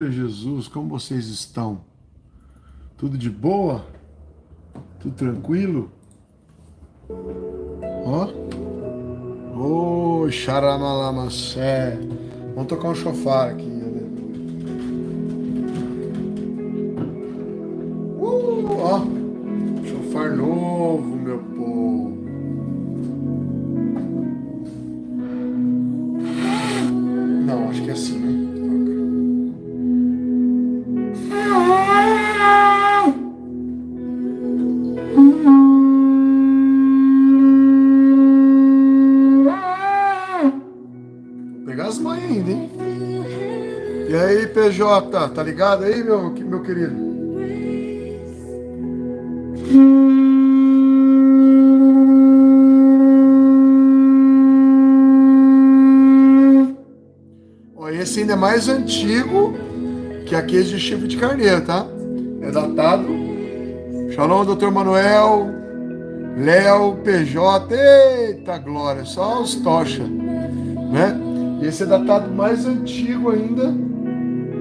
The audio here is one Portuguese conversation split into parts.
Jesus, como vocês estão? Tudo de boa? Tudo tranquilo? Ó, ô, xaramalamassé. Vamos tocar um chofar aqui. Ó, chofar novo, meu povo. Não, acho que é assim, né? Vou pegar as mães ainda, hein? E aí, PJ, tá ligado aí, meu querido? Ó, esse ainda é mais antigo que aquele de chifre de carneiro, tá? É datado. Shalom, doutor Manuel, Léo, PJ, eita glória, só os tocha, né? E esse é datado mais antigo ainda,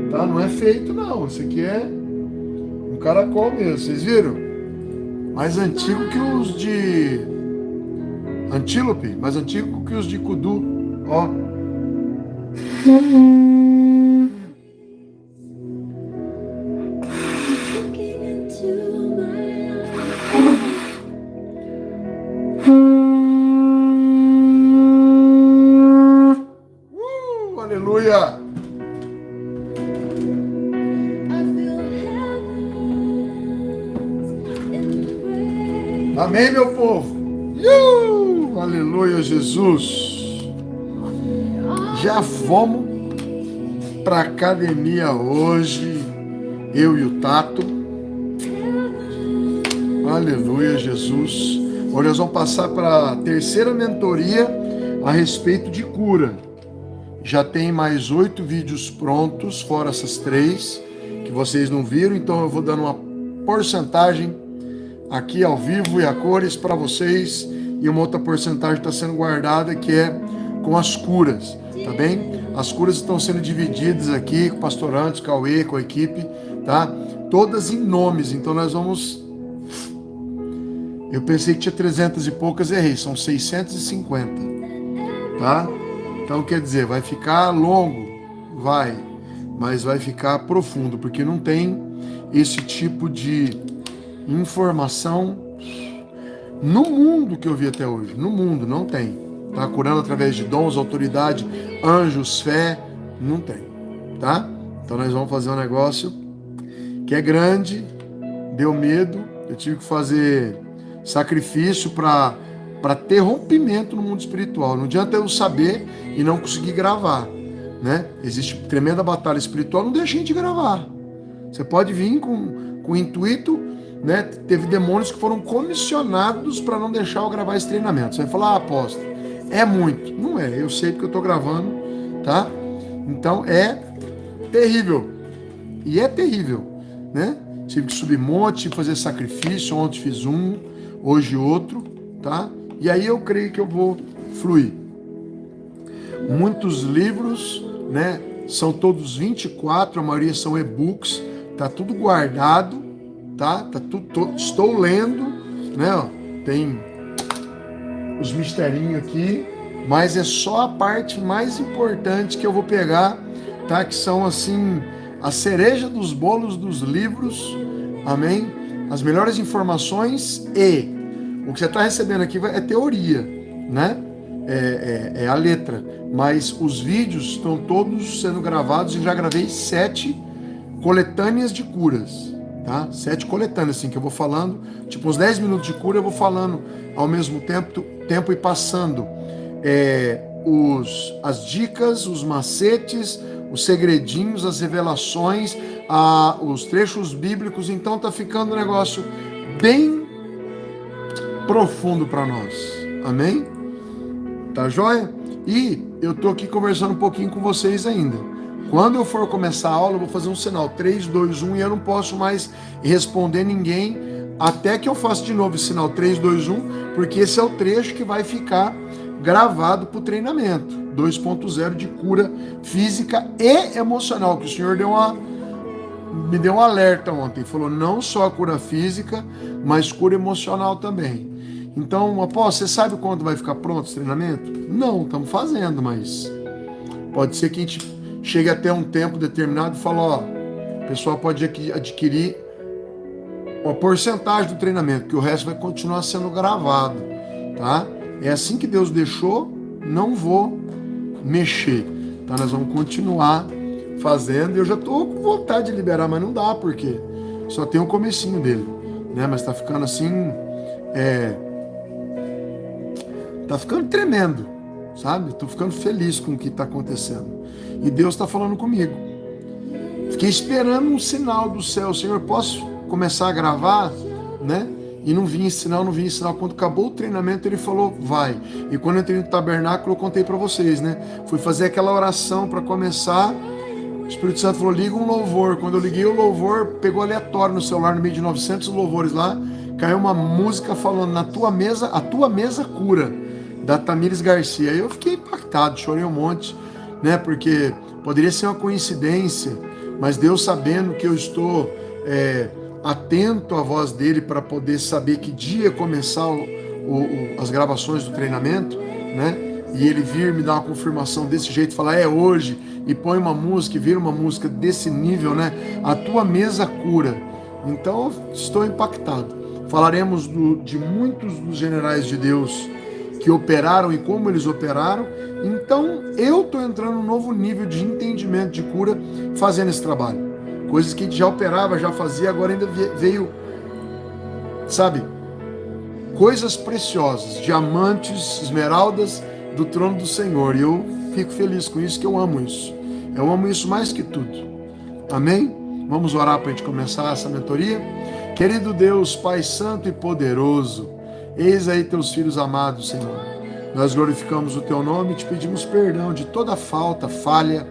tá? Não é feito não, esse aqui é um caracol mesmo, vocês viram? Mais antigo que os de antílope, mais antigo que os de kudu, ó. Aleluia! Amém, meu povo! Aleluia, Jesus! Já fomos para academia hoje, eu e o Tato. Aleluia, Jesus! Hoje nós vamos passar para a terceira mentoria a respeito de cura. Já tem mais 8 vídeos prontos, fora essas 3 que vocês não viram, então eu vou dando uma porcentagem aqui ao vivo e a cores para vocês, e uma outra porcentagem está sendo guardada, que é com as curas, tá bem? As curas estão sendo divididas aqui com o pastor Antes, Cauê, com a equipe, tá? Todas em nomes, então nós vamos... Eu pensei que tinha 300 e poucas, errei, são 650, tá? Então quer dizer, vai ficar longo, vai, mas vai ficar profundo, porque não tem esse tipo de informação no mundo que eu vi até hoje. No mundo não tem. Tá curando através de dons, autoridade, anjos, fé, não tem, tá? Então nós vamos fazer um negócio que é grande, deu medo, eu tive que fazer sacrifício para ter rompimento no mundo espiritual. Não adianta eu saber e não conseguir gravar, né? Existe tremenda batalha espiritual, não deixa a gente gravar. Você pode vir com o intuito, né? Teve demônios que foram comissionados para não deixar eu gravar esse treinamento. Você vai falar, apóstolo, é muito. Não é, eu sei porque eu estou gravando, tá? Então é terrível. E é terrível, né? Tive que subir monte, tive que fazer sacrifício. Ontem fiz um, hoje outro, tá? E aí eu creio que eu vou fluir. Muitos livros, né? São todos 24, a maioria são e-books, tá tudo guardado, tá? Tá tudo, estou lendo, né? Ó, tem os misterinhos aqui, mas é só a parte mais importante que eu vou pegar, tá? Que são assim a cereja dos bolos dos livros, amém? As melhores informações e o que você está recebendo aqui é teoria, né? É a letra, mas os vídeos estão todos sendo gravados e já gravei 7 coletâneas de curas, tá? 7 coletâneas, assim, que eu vou falando, tipo uns 10 minutos de cura, eu vou falando ao mesmo tempo e passando as dicas, os macetes, os segredinhos, as revelações, os trechos bíblicos. Então tá ficando um negócio bem profundo para nós, amém? Tá joia? E eu tô aqui conversando um pouquinho com vocês ainda. Quando eu for começar a aula, eu vou fazer um sinal 3, 2, 1 e eu não posso mais responder ninguém até que eu faça de novo esse sinal 3, 2, 1, porque esse é o trecho que vai ficar gravado para o treinamento 2.0 de cura física e emocional, que o Senhor me deu um alerta ontem. Falou não só a cura física, mas cura emocional também. Então, apóstolo, você sabe quando vai ficar pronto esse treinamento? Não, estamos fazendo, mas pode ser que a gente chegue até um tempo determinado e fale, ó, o pessoal pode adquirir uma porcentagem do treinamento, que o resto vai continuar sendo gravado, tá? É assim que Deus deixou, não vou mexer, tá? Nós vamos continuar fazendo. Eu já tô com vontade de liberar, mas não dá, porque só tem o comecinho dele, né? Mas tá ficando assim, tá ficando tremendo, sabe? Tô ficando feliz com o que tá acontecendo. E Deus tá falando comigo. Fiquei esperando um sinal do céu. Senhor, posso começar a gravar, né? E não vinha sinal. Quando acabou o treinamento, ele falou, vai. E quando eu entrei no tabernáculo, eu contei para vocês, né? Fui fazer aquela oração para começar. O Espírito Santo falou, liga um louvor. Quando eu liguei o louvor, pegou aleatório no celular, no meio de 900 louvores lá, caiu uma música falando, a tua mesa cura, da Tamires Garcia. Aí eu fiquei impactado, chorei um monte, né? Porque poderia ser uma coincidência, mas Deus, sabendo que eu estou atento à voz dele para poder saber que dia começar as gravações do treinamento, né? E ele vir me dar uma confirmação desse jeito, falar é hoje, e põe uma música e vira uma música desse nível, né? A tua mesa cura. Então estou impactado. Falaremos de muitos dos generais de Deus que operaram e como eles operaram. Então eu estou entrando num novo nível de entendimento de cura fazendo esse trabalho. Coisas que a gente já operava, já fazia, agora ainda veio, sabe, coisas preciosas, diamantes, esmeraldas do trono do Senhor. E eu fico feliz com isso, que eu amo isso. Eu amo isso mais que tudo. Amém? Vamos orar para a gente começar essa mentoria? Querido Deus, Pai Santo e Poderoso, eis aí teus filhos amados, Senhor. Nós glorificamos o teu nome e te pedimos perdão de toda falta, falha,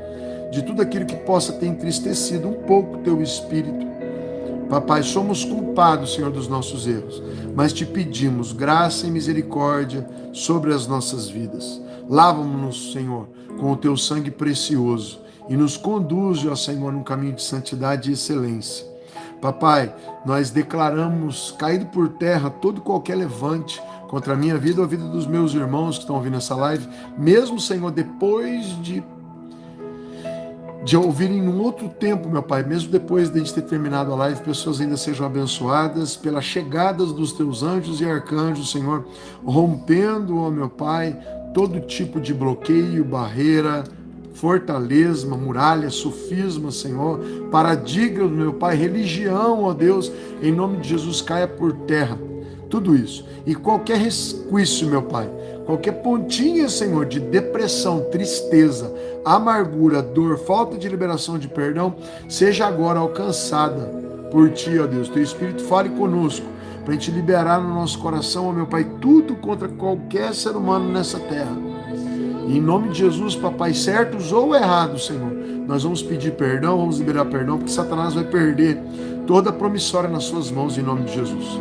de tudo aquilo que possa ter entristecido um pouco teu espírito. Papai, somos culpados, Senhor, dos nossos erros, mas te pedimos graça e misericórdia sobre as nossas vidas. Lava-nos, Senhor, com o teu sangue precioso e nos conduz, ó Senhor, num caminho de santidade e excelência. Papai, nós declaramos caído por terra todo e qualquer levante contra a minha vida ou a vida dos meus irmãos que estão ouvindo essa live, mesmo, Senhor, depois de ouvirem num outro tempo, meu Pai, mesmo depois de a gente ter terminado a live, pessoas ainda sejam abençoadas pelas chegadas dos teus anjos e arcanjos, Senhor, rompendo, ó meu Pai, todo tipo de bloqueio, barreira, fortaleza, muralha, sofisma, Senhor, paradigma, meu Pai, religião, ó Deus, em nome de Jesus, caia por terra, tudo isso, e qualquer resquício, meu Pai, qualquer pontinha, Senhor, de depressão, tristeza, amargura, dor, falta de liberação de perdão, seja agora alcançada por Ti, ó Deus. Teu Espírito fale conosco, para a gente liberar no nosso coração, ó meu Pai, tudo contra qualquer ser humano nessa terra. E em nome de Jesus, Papai, certos ou errados, Senhor, nós vamos pedir perdão, vamos liberar perdão, porque Satanás vai perder toda a promissória nas suas mãos, em nome de Jesus.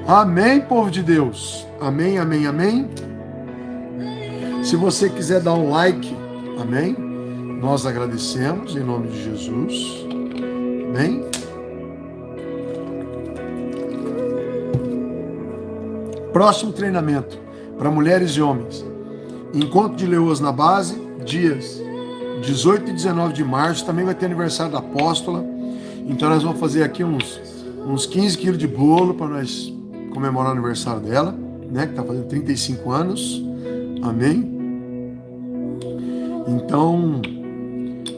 Amém, povo de Deus. Amém, amém, amém. Se você quiser dar um like, amém, nós agradecemos em nome de Jesus. Amém. Próximo treinamento para mulheres e homens. Encontro de Leoas na base, dias 18 e 19 de março. Também vai ter aniversário da apóstola. Então nós vamos fazer aqui uns 15 quilos de bolo para nós comemorar o aniversário dela, né? Que está fazendo 35 anos. Amém. Então,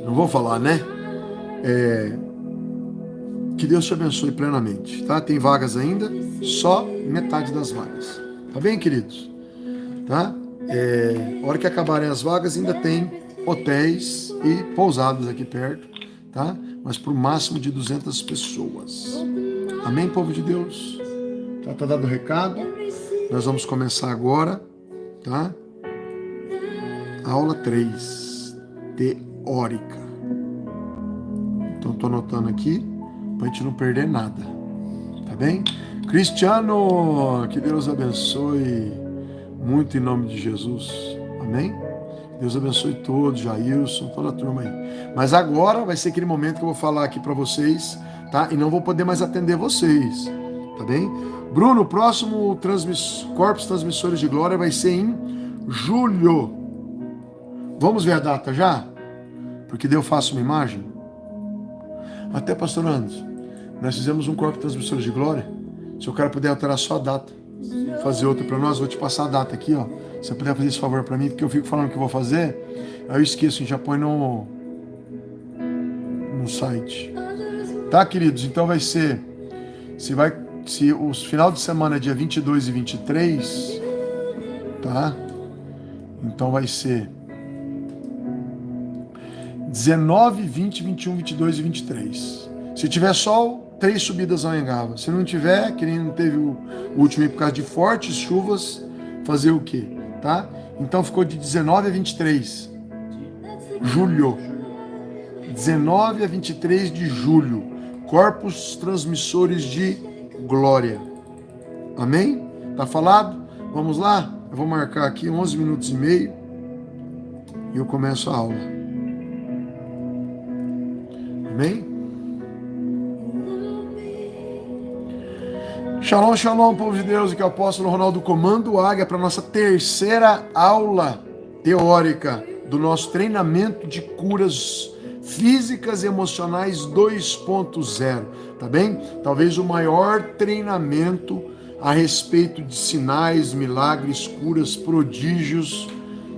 não vou falar, né? Que Deus te abençoe plenamente, tá? Tem vagas ainda, só metade das vagas. Tá bem, queridos? Tá? A hora que acabarem as vagas, ainda tem hotéis e pousadas aqui perto, tá? Mas para o máximo de 200 pessoas. Amém, povo de Deus? Tá dado o recado. Nós vamos começar agora, tá? Aula 3, teórica. Então, estou anotando aqui para a gente não perder nada. Tá bem? Cristiano, que Deus abençoe. muito em nome de Jesus. Amém? Deus abençoe todos, Jailson, toda a turma aí. Mas agora vai ser aquele momento que eu vou falar aqui para vocês, tá? E não vou poder mais atender vocês, tá bem? Bruno, o próximo Corpos Transmissores de Glória vai ser em julho. Vamos ver a data já? Porque daí eu faço uma imagem. Até, pastor Anderson, nós fizemos um Corpo Transmissores de Glória. Se o cara puder alterar só a data, fazer outra para nós, vou te passar a data aqui, ó. Se você puder fazer esse favor para mim, porque eu fico falando que vou fazer, aí eu esqueço, já põe no site. Tá, queridos? Então vai ser, se o final de semana é dia 22 e 23, tá? Então vai ser 19, 20, 21, 22 e 23. Se tiver sol, 3 subidas ao Anhangaba. Se não tiver, que nem não teve o último aí por causa de fortes chuvas, fazer o quê? Tá? Então ficou de 19 a 23. Julho. 19 a 23 de julho. Corpos Transmissores de Glória. Amém? Tá falado? Vamos lá? Eu vou marcar aqui 11 minutos e meio e eu começo a aula. Amém? Shalom, shalom, povo de Deus, aqui é o apóstolo Ronaldo Comando Águia para a nossa terceira aula teórica do nosso treinamento de curas físicas e emocionais 2.0, tá bem? Talvez o maior treinamento a respeito de sinais, milagres, curas, prodígios,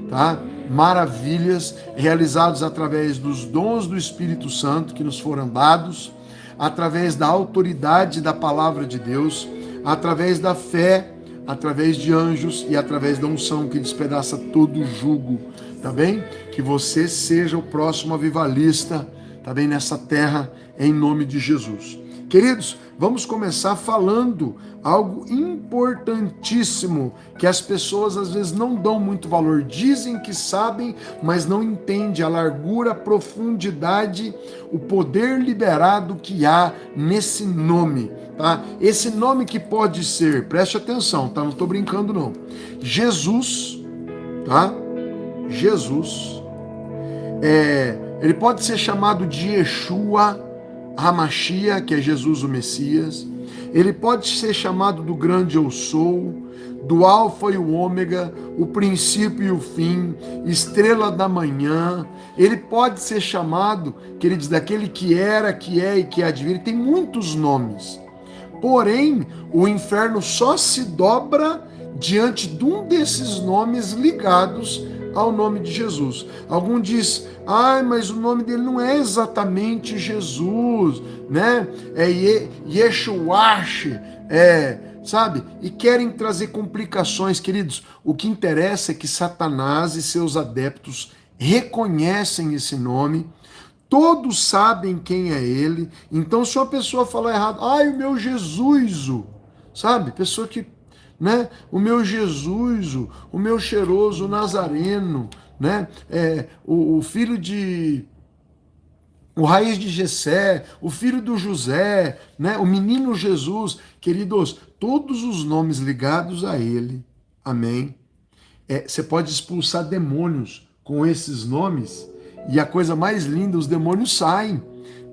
tá? Maravilhas realizados através dos dons do Espírito Santo que nos foram dados, através da autoridade da palavra de Deus, através da fé, através de anjos e através da unção que despedaça todo o jugo, tá bem? Que você seja o próximo avivalista, tá bem? Nessa terra, em nome de Jesus. Queridos, vamos começar falando algo importantíssimo que as pessoas às vezes não dão muito valor. Dizem que sabem, mas não entendem a largura, a profundidade, o poder liberado que há nesse nome, tá? Esse nome que pode ser, preste atenção, tá? Não estou brincando não. Jesus, tá? Jesus, ele pode ser chamado de Yeshua HaMashiach, que é Jesus o Messias. Ele pode ser chamado do grande eu sou, do alfa e o ômega, o princípio e o fim, estrela da manhã. Ele pode ser chamado, queridos, daquele que era, que é e que há de vir. Ele tem muitos nomes. Porém, o inferno só se dobra diante de um desses nomes ligados ao nome de Jesus. Algum diz, mas o nome dele não é exatamente Jesus, né? É Yeshuash, sabe? E querem trazer complicações, queridos. O que interessa é que Satanás e seus adeptos reconhecem esse nome, todos sabem quem é ele. Então, se uma pessoa falar errado, o meu Jesus, sabe? Pessoa que, né? O meu Jesus, o meu cheiroso Nazareno, né? O filho de... o raiz de Jessé, o filho do José, né? O menino Jesus. Queridos, todos os nomes ligados a ele, amém? Você pode expulsar demônios com esses nomes e a coisa mais linda, os demônios saem.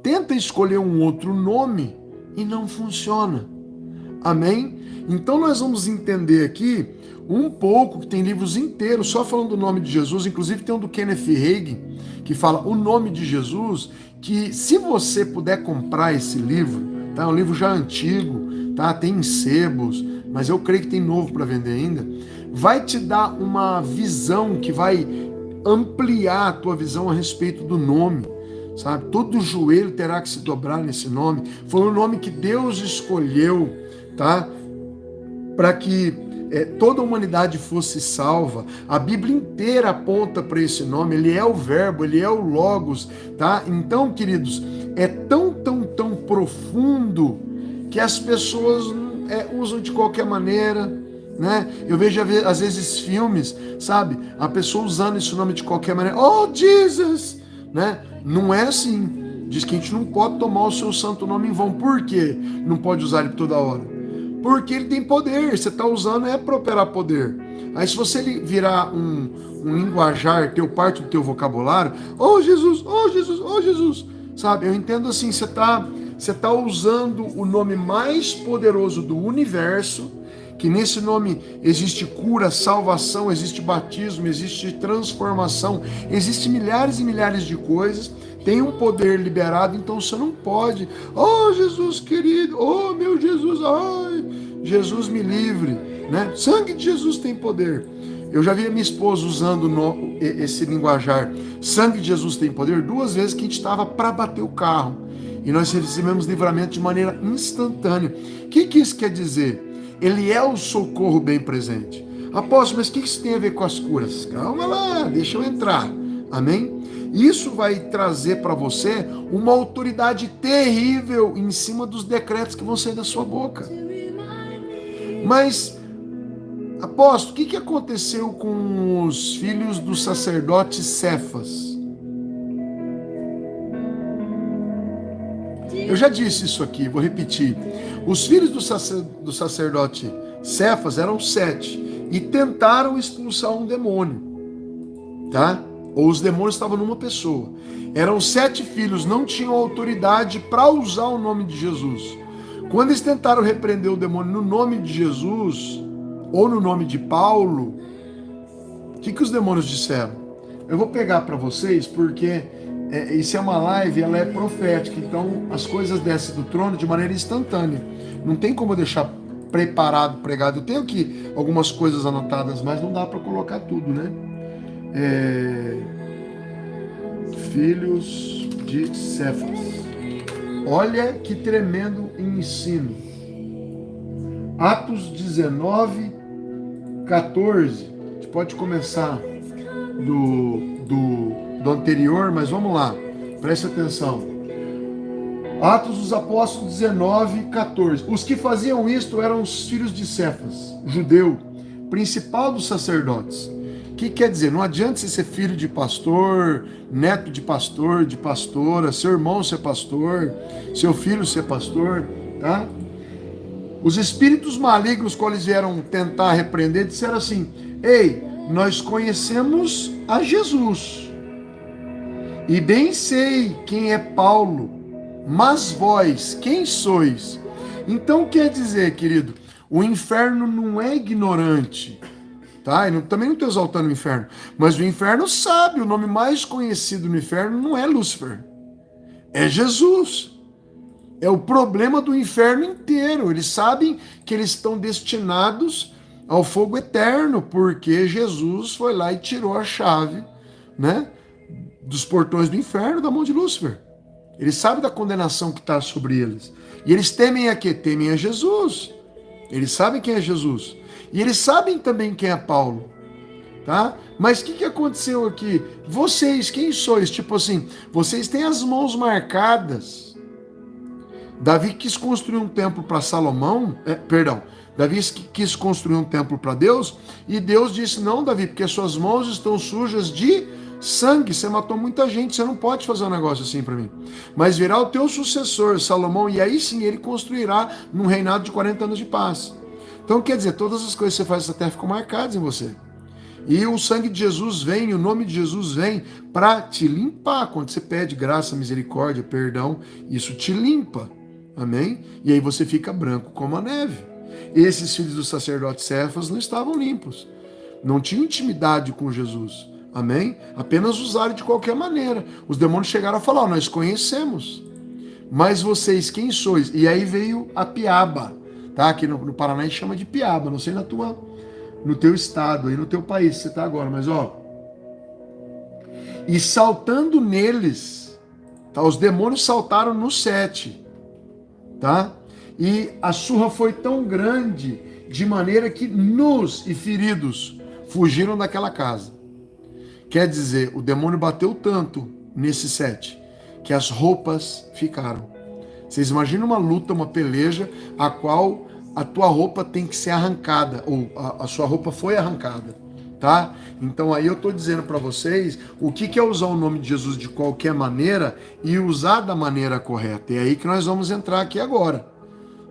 Tenta escolher um outro nome e não funciona, amém? Então nós vamos entender aqui um pouco, que tem livros inteiros só falando do nome de Jesus, inclusive tem um do Kenneth Hagin, que fala o nome de Jesus, que se você puder comprar esse livro, tá? É um livro já antigo, tá? Tem em sebos, mas eu creio que tem novo para vender ainda, vai te dar uma visão que vai ampliar a tua visão a respeito do nome, sabe? Todo joelho terá que se dobrar nesse nome. Foi o nome que Deus escolheu, tá? Para que toda a humanidade fosse salva. A Bíblia inteira aponta para esse nome. Ele é o verbo, ele é o logos, tá? Então, queridos, é tão profundo que as pessoas usam de qualquer maneira, né? Eu vejo às vezes filmes, sabe? A pessoa usando esse nome de qualquer maneira. Oh, Jesus! Né? Não é assim. Diz que a gente não pode tomar o seu santo nome em vão. Por quê? Não pode usar ele toda hora. Porque ele tem poder, você está usando para operar poder. Aí se você virar um linguajar teu, parte do teu vocabulário, oh Jesus, oh Jesus, oh Jesus, sabe? Eu entendo assim, você tá usando o nome mais poderoso do universo, que nesse nome existe cura, salvação, existe batismo, existe transformação, existe milhares e milhares de coisas, tem um poder liberado, então você não pode, oh Jesus querido, oh meu Jesus, ai, Jesus me livre, né? Sangue de Jesus tem poder. Eu já vi a minha esposa usando esse linguajar, sangue de Jesus tem poder, 2 vezes que a gente estava para bater o carro, e nós recebemos livramento de maneira instantânea. O que isso quer dizer? Ele é o socorro bem presente. Apóstolo, mas o que isso tem a ver com as curas? Calma lá, deixa eu entrar. Amém? Isso vai trazer para você uma autoridade terrível em cima dos decretos que vão sair da sua boca. Mas, apóstolo, o que aconteceu com os filhos do sacerdote Cefas? Eu já disse isso aqui, vou repetir. Os filhos do sacerdote Cefas eram 7 e tentaram expulsar um demônio, tá? Ou os demônios estavam numa pessoa. Eram 7 filhos, não tinham autoridade para usar o nome de Jesus. Quando eles tentaram repreender o demônio no nome de Jesus, ou no nome de Paulo, o que os demônios disseram? Eu vou pegar para vocês, porque isso é uma live, ela é profética, então as coisas descem do trono de maneira instantânea. Não tem como eu deixar preparado, pregado. Eu tenho aqui algumas coisas anotadas, mas não dá para colocar tudo, né? Filhos de Cefas. Olha que tremendo ensino. Atos 19, 14. A gente pode começar do anterior, mas vamos lá. Preste atenção. Atos dos Apóstolos 19, 14. Os que faziam isto eram os filhos de Cefas, judeu, principal dos sacerdotes. O que quer dizer? Não adianta você ser filho de pastor, neto de pastor, de pastora, seu irmão ser pastor, seu filho ser pastor, tá? Os espíritos malignos, quando eles vieram tentar repreender, disseram assim: ei, nós conhecemos a Jesus, e bem sei quem é Paulo, mas vós, quem sois? Então quer dizer, querido, o inferno não é ignorante, tá? Eu também não estou exaltando o inferno, mas o inferno sabe, o nome mais conhecido no inferno não é Lúcifer, é Jesus. É o problema do inferno inteiro. Eles sabem que eles estão destinados ao fogo eterno, porque Jesus foi lá e tirou a chave, né, dos portões do inferno da mão de Lúcifer. Eles sabem da condenação que está sobre eles. E eles temem a quê? Temem a Jesus. Eles sabem quem é Jesus. E eles sabem também quem é Paulo. Tá? Mas o que aconteceu aqui? Vocês, quem sois? Tipo assim, vocês têm as mãos marcadas. Davi quis construir um templo para Salomão, Davi quis construir um templo para Deus, e Deus disse: não, Davi, porque suas mãos estão sujas de sangue, você matou muita gente, você não pode fazer um negócio assim para mim. Mas virá o teu sucessor, Salomão, e aí sim ele construirá num reinado de 40 anos de paz. Então quer dizer, todas as coisas que você faz nessa terra ficam marcadas em você. E o sangue de Jesus vem, o nome de Jesus vem para te limpar. Quando você pede graça, misericórdia, perdão, isso te limpa. Amém? E aí você fica branco como a neve. Esses filhos do sacerdote Cefas não estavam limpos. Não tinham intimidade com Jesus. Amém? Apenas usaram de qualquer maneira. Os demônios chegaram a falar: nós conhecemos. Mas vocês, quem sois? E aí veio a piaba. Tá? Aqui no Paraná a gente chama de piaba. Não sei no teu estado, aí no teu país que você está agora. Mas ó. E saltando neles. Tá? Os demônios saltaram nos 7. Tá? E a surra foi tão grande, de maneira que nus e feridos fugiram daquela casa. Quer dizer, o demônio bateu tanto nesses 7, que as roupas ficaram. Vocês imaginam uma luta, uma peleja, a qual a tua roupa tem que ser arrancada, ou a sua roupa foi arrancada, tá? Então aí eu tô dizendo para vocês o que é usar o nome de Jesus de qualquer maneira e usar da maneira correta. É aí que nós vamos entrar aqui agora,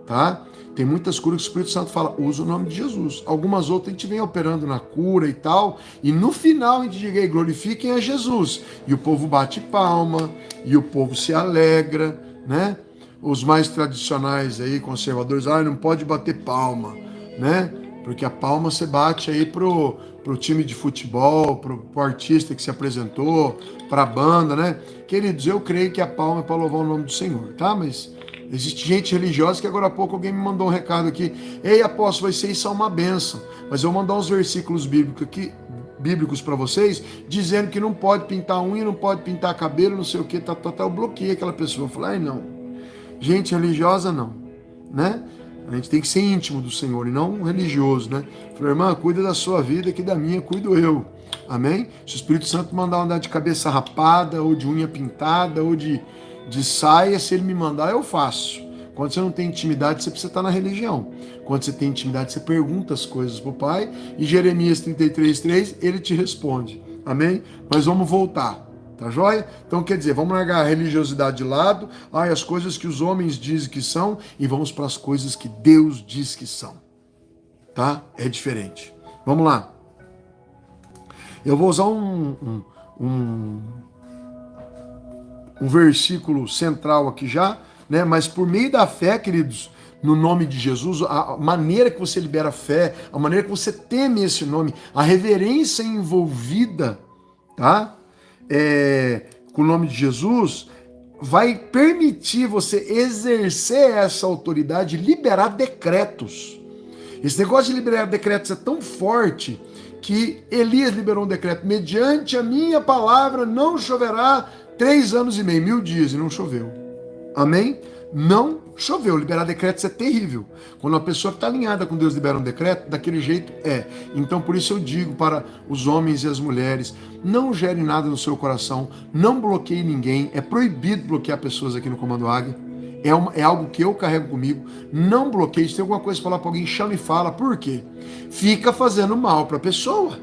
tá? Tem muitas curas que o Espírito Santo fala, usa o nome de Jesus. Algumas outras a gente vem operando na cura e tal, e no final a gente diga, glorifiquem a Jesus. E o povo bate palma, e o povo se alegra, né? Os mais tradicionais aí, conservadores, não pode bater palma, né? Porque a palma você bate aí pro time de futebol, pro artista que se apresentou, pra banda, né? Queridos, eu creio que a palma é para louvar o nome do Senhor, tá? Mas existe gente religiosa que agora há pouco alguém me mandou um recado aqui. Ei, apóstolo, vocês são uma bênção. Mas eu vou mandar uns versículos bíblicos para vocês, dizendo que não pode pintar unha, não pode pintar cabelo, não sei o que, eu bloqueei aquela pessoa. Eu falei, não. Gente religiosa não, né? A gente tem que ser íntimo do Senhor e não religioso, né? Eu falei, irmã, cuida da sua vida, que da minha cuido eu. Amém? Se o Espírito Santo mandar andar de cabeça rapada, ou de unha pintada, ou de saia, se ele me mandar, eu faço. Quando você não tem intimidade, você precisa estar na religião. Quando você tem intimidade, você pergunta as coisas para o Pai. E Jeremias 33:3, ele te responde. Amém? Mas vamos voltar. Tá joia? Então quer dizer, vamos largar a religiosidade de lado, as coisas que os homens dizem que são, e vamos para as coisas que Deus diz que são. Tá? É diferente. Vamos lá. Eu vou usar um versículo central aqui já, né? Mas por meio da fé, queridos, no nome de Jesus, a maneira que você libera a fé, a maneira que você teme esse nome, a reverência envolvida, tá? Com o nome de Jesus, vai permitir você exercer essa autoridade, liberar decretos. Esse negócio de liberar decretos é tão forte que Elias liberou um decreto: mediante a minha palavra não choverá 3 anos e meio, 1000 dias, e não choveu. Amém? Não choveu. Liberar decretos é terrível. Quando uma pessoa que está alinhada com Deus libera um decreto, daquele jeito é. Então, por isso eu digo para os homens e as mulheres, não gere nada no seu coração, não bloqueie ninguém. É proibido bloquear pessoas aqui no Comando Águia. É algo que eu carrego comigo. Não bloqueie. Se tem alguma coisa para falar para alguém, chama e fala. Por quê? Fica fazendo mal para a pessoa.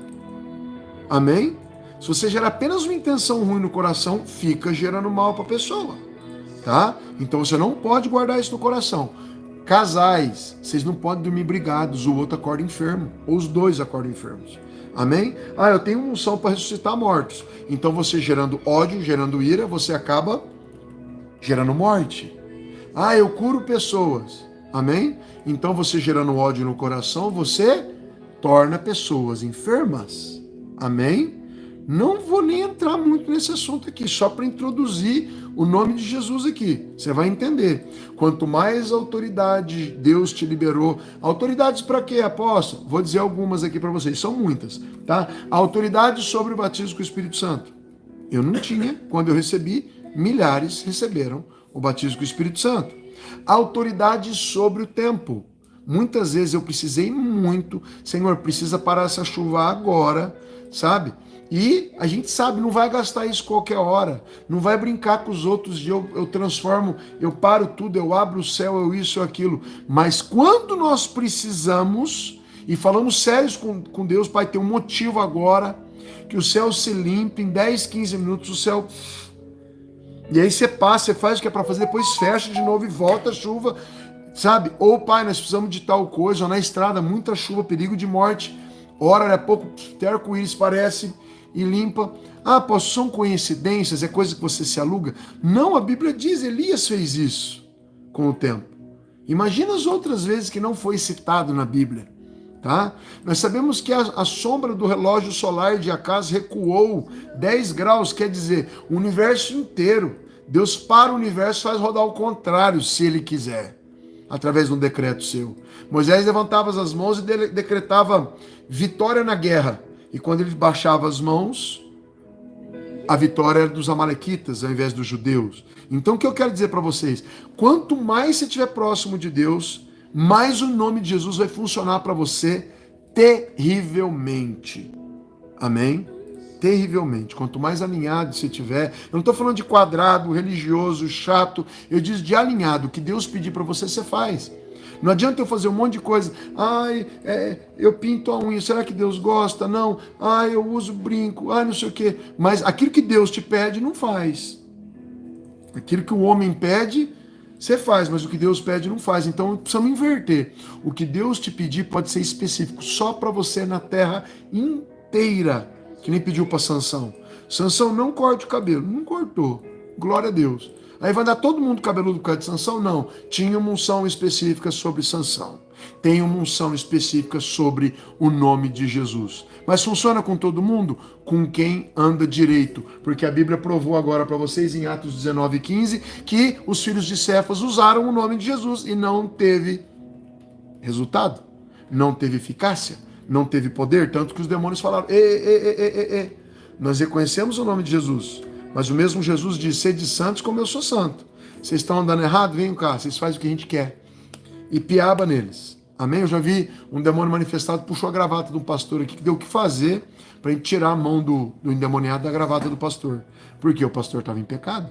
Amém? Se você gerar apenas uma intenção ruim no coração, fica gerando mal para a pessoa. Tá? Então você não pode guardar isso no coração. Casais, vocês não podem dormir brigados, o outro acorda enfermo, ou os dois acordam enfermos. Amém? Eu tenho unção para ressuscitar mortos. Então você gerando ódio, gerando ira, você acaba gerando morte. Eu curo pessoas. Amém? Então você gerando ódio no coração, você torna pessoas enfermas. Amém? Não vou nem entrar muito nesse assunto aqui, só para introduzir o nome de Jesus aqui. Você vai entender. Quanto mais autoridade Deus te liberou. Autoridades para quê, apóstolo? Vou dizer algumas aqui para vocês, são muitas, tá? Autoridade sobre o batismo com o Espírito Santo. Eu não tinha, quando eu recebi, milhares receberam o batismo com o Espírito Santo. Autoridade sobre o tempo. Muitas vezes eu precisei muito, Senhor, precisa parar essa chuva agora, sabe? E a gente sabe, não vai gastar isso qualquer hora, não vai brincar com os outros de eu transformo, eu paro tudo, eu abro o céu, eu isso, eu aquilo. Mas quando nós precisamos, e falamos sérios com Deus, Pai, tem um motivo agora, que o céu se limpe em 10, 15 minutos, o céu... E aí você passa, você faz o que é para fazer, depois fecha de novo e volta a chuva, sabe? Ou, Pai, nós precisamos de tal coisa, ou na estrada, muita chuva, perigo de morte. Ora, é pouco, até arco-íris parece... e limpa. São coincidências, é coisa que você se aluga? Não, a Bíblia diz, Elias fez isso com o tempo. Imagina as outras vezes que não foi citado na Bíblia, tá? Nós sabemos que a sombra do relógio solar de Acaz recuou 10 graus, quer dizer, o universo inteiro. Deus para o universo e faz rodar ao contrário, se ele quiser, através de um decreto seu. Moisés levantava as mãos e decretava vitória na guerra. E quando ele baixava as mãos, a vitória era dos amalequitas ao invés dos judeus. Então o que eu quero dizer para vocês? Quanto mais você estiver próximo de Deus, mais o nome de Jesus vai funcionar para você terrivelmente. Amém? Terrivelmente. Quanto mais alinhado você tiver, eu não estou falando de quadrado, religioso, chato, eu disse de alinhado. O que Deus pedir para você, você faz. Não adianta eu fazer um monte de coisa. Eu pinto a unha. Será que Deus gosta? Não. Eu uso brinco. Não sei o quê. Mas aquilo que Deus te pede, não faz. Aquilo que o homem pede, Você faz, mas o que Deus pede não faz. Então precisamos inverter. O que Deus te pedir pode ser específico só para você na terra inteira, que nem pediu para Sansão. Sansão, não corte o cabelo. Não cortou. Glória a Deus. Aí vai dar todo mundo cabeludo por causa de Sansão? Não. Tinha uma unção específica sobre Sansão. Tem uma unção específica sobre o nome de Jesus. Mas funciona com todo mundo? Com quem anda direito. Porque a Bíblia provou agora para vocês em Atos 19:15 que os filhos de Cefas usaram o nome de Jesus e não teve resultado, não teve eficácia, não teve poder, tanto que os demônios falaram, nós reconhecemos o nome de Jesus, mas o mesmo Jesus disse, sede santos como eu sou santo. Vocês estão andando errado? Venham cá, vocês fazem o que a gente quer. E piaba neles. Amém? Eu já vi um demônio manifestado, puxou a gravata de um pastor aqui, que deu o que fazer para a gente tirar a mão do endemoniado da gravata do pastor. Porque o pastor estava em pecado.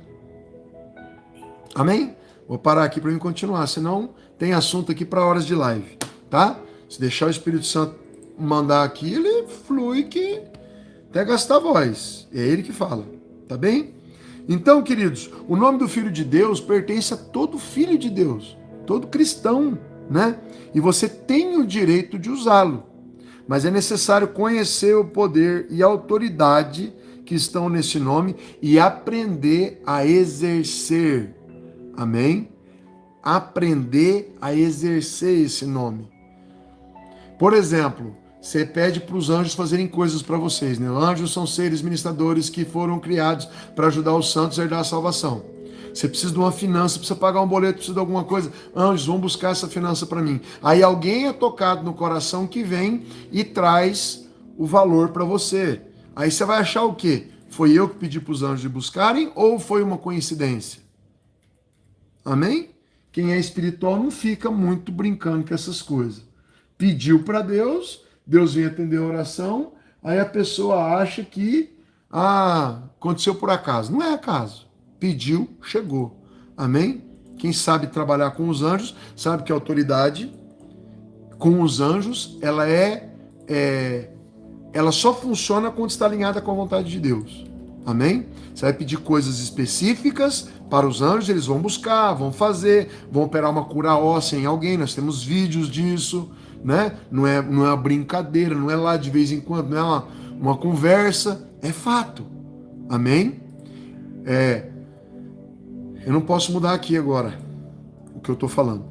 Amém? Vou parar aqui para mim continuar, senão tem assunto aqui para horas de live, tá? Se deixar o Espírito Santo mandar aqui, ele flui que até gastar a voz. É ele que fala, tá bem? Então, queridos, o nome do Filho de Deus pertence a todo filho de Deus, todo cristão, né? E você tem o direito de usá-lo, mas é necessário conhecer o poder e a autoridade que estão nesse nome e aprender a exercer. Amém? Aprender a exercer esse nome. Por exemplo, você pede para os anjos fazerem coisas para vocês, né? Anjos são seres ministradores que foram criados para ajudar os santos a herdar a salvação. Você precisa de uma finança, precisa pagar um boleto, precisa de alguma coisa. Anjos, vão buscar essa finança para mim. Aí alguém é tocado no coração que vem e traz o valor para você. Aí você vai achar o quê? Foi eu que pedi para os anjos de buscarem ou foi uma coincidência? Amém? Quem é espiritual não fica muito brincando com essas coisas. Pediu para Deus, Deus vem atender a oração, aí a pessoa acha que aconteceu por acaso. Não é acaso. Pediu, chegou. Amém? Quem sabe trabalhar com os anjos, sabe que a autoridade com os anjos, ela só funciona quando está alinhada com a vontade de Deus. Amém? Você vai pedir coisas específicas para os anjos, eles vão buscar, vão fazer, vão operar uma cura óssea em alguém, nós temos vídeos disso, né? Não é uma brincadeira, não é lá de vez em quando, não é uma conversa, é fato. Amém? Eu não posso mudar aqui agora o que eu estou falando.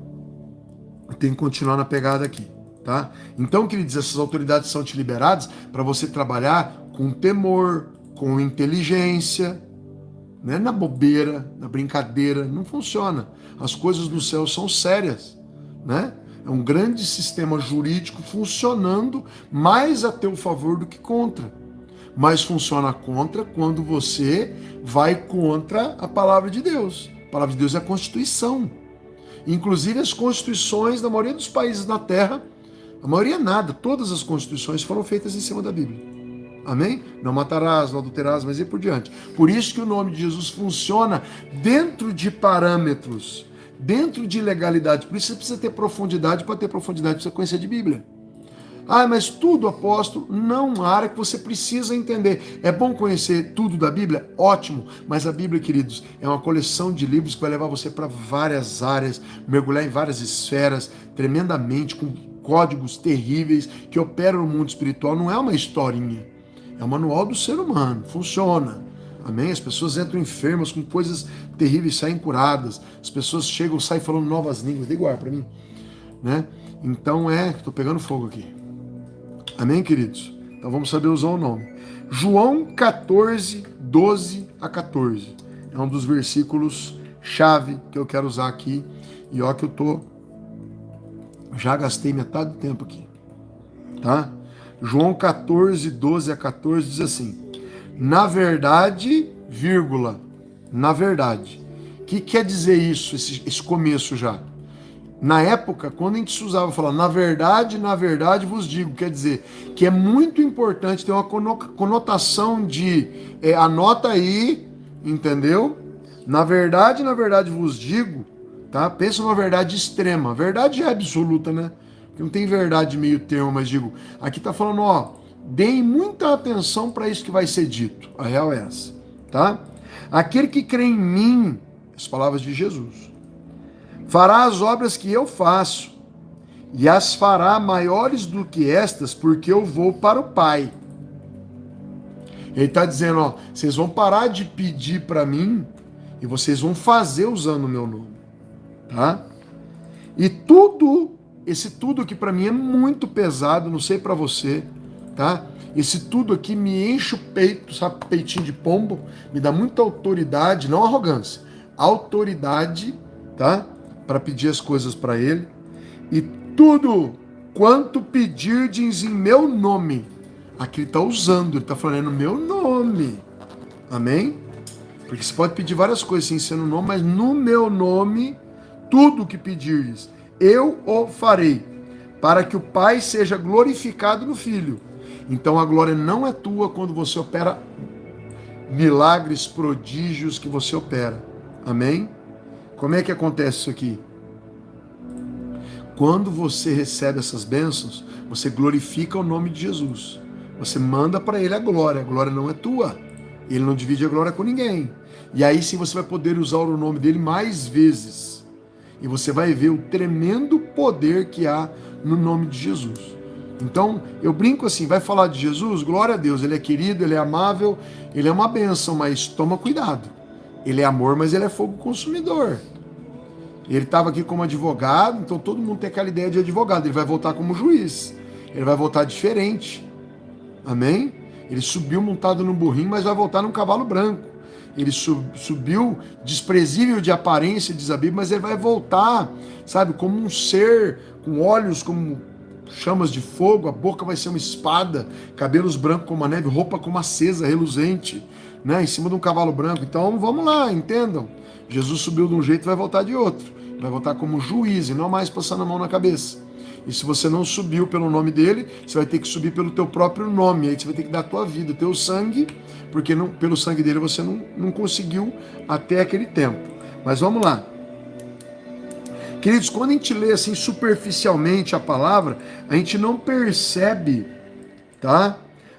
Eu tenho que continuar na pegada aqui, tá? Então, queridos, essas autoridades são te liberadas para você trabalhar com temor, com inteligência, não é na bobeira, na brincadeira, não funciona. As coisas do céu são sérias, né? É um grande sistema jurídico funcionando mais a teu favor do que contra. Mas funciona contra quando você vai contra a palavra de Deus. A palavra de Deus é a Constituição. Inclusive as constituições da maioria dos países na Terra, a maioria nada, todas as constituições foram feitas em cima da Bíblia. Amém? Não matarás, não adulterarás, mas e por diante. Por isso que o nome de Jesus funciona dentro de parâmetros, dentro de legalidade. Por isso você precisa ter profundidade, para ter profundidade precisa conhecer de Bíblia. Mas tudo, apóstolo, não, a área que você precisa entender. É bom conhecer tudo da Bíblia? Ótimo, mas a Bíblia, queridos, é uma coleção de livros que vai levar você para várias áreas, mergulhar em várias esferas, tremendamente, com códigos terríveis que operam no mundo espiritual. Não é uma historinha, é o manual do ser humano, funciona. Amém? As pessoas entram enfermas com coisas terríveis, saem curadas. As pessoas chegam, saem falando novas línguas. Liga o ar para mim, né? Então estou pegando fogo aqui. Amém, queridos? Então vamos saber usar o nome. João 14, 12 a 14. É um dos versículos chave que eu quero usar aqui. E ó que já gastei metade do tempo aqui. Tá? João 14, 12 a 14 diz assim: na verdade, vírgula, na verdade. O que quer dizer isso, esse começo já? Na época, quando a gente se usava falar na verdade vos digo, quer dizer que é muito importante ter uma conotação de anota aí, entendeu? Na verdade vos digo, tá? Pensa numa verdade extrema. Verdade é absoluta, né? Porque não tem verdade meio termo, mas digo, aqui tá falando, deem muita atenção para isso que vai ser dito. A real é essa, tá? Aquele que crê em mim, as palavras de Jesus. Fará as obras que eu faço, e as fará maiores do que estas, porque eu vou para o Pai. Ele está dizendo, ó, vocês vão parar de pedir para mim, e vocês vão fazer usando o meu nome, tá? E tudo, esse tudo aqui para mim é muito pesado, não sei para você, tá? Esse tudo aqui me enche o peito, sabe, peitinho de pombo, me dá muita autoridade, não arrogância, autoridade, tá? Para pedir as coisas para ele. E tudo quanto pedirdes em meu nome, aqui ele está usando, ele está falando no meu nome, amém? Porque você pode pedir várias coisas sem ser no nome, mas no meu nome, tudo que pedirdes, eu o farei, para que o Pai seja glorificado no Filho. Então a glória não é tua quando você opera milagres, prodígios que você opera, amém? Como é que acontece isso aqui? Quando você recebe essas bênçãos, você glorifica o nome de Jesus. Você manda para ele a glória não é tua. Ele não divide a glória com ninguém. E aí sim você vai poder usar o nome dele mais vezes. E você vai ver o tremendo poder que há no nome de Jesus. Então, eu brinco assim, vai falar de Jesus, glória a Deus, ele é querido, ele é amável, ele é uma bênção, mas toma cuidado. Ele é amor, mas ele é fogo consumidor. Ele estava aqui como advogado, então todo mundo tem aquela ideia de advogado. Ele vai voltar como juiz. Ele vai voltar diferente. Amém? Ele subiu montado num burrinho, mas vai voltar num cavalo branco. Ele subiu desprezível de aparência, diz a Bíblia, mas ele vai voltar, sabe, como um ser com olhos como chamas de fogo, a boca vai ser uma espada, cabelos brancos como a neve, roupa como acesa, reluzente, né, em cima de um cavalo branco. Então vamos lá, entendam. Jesus subiu de um jeito e vai voltar de outro. Vai voltar como juiz e não mais passando a mão na cabeça. E se você não subiu pelo nome dele, você vai ter que subir pelo teu próprio nome. Aí você vai ter que dar a tua vida, o teu sangue, porque não, pelo sangue dele você não conseguiu até aquele tempo. Mas vamos lá. Queridos, quando a gente lê assim superficialmente a palavra, a gente não percebe, tá,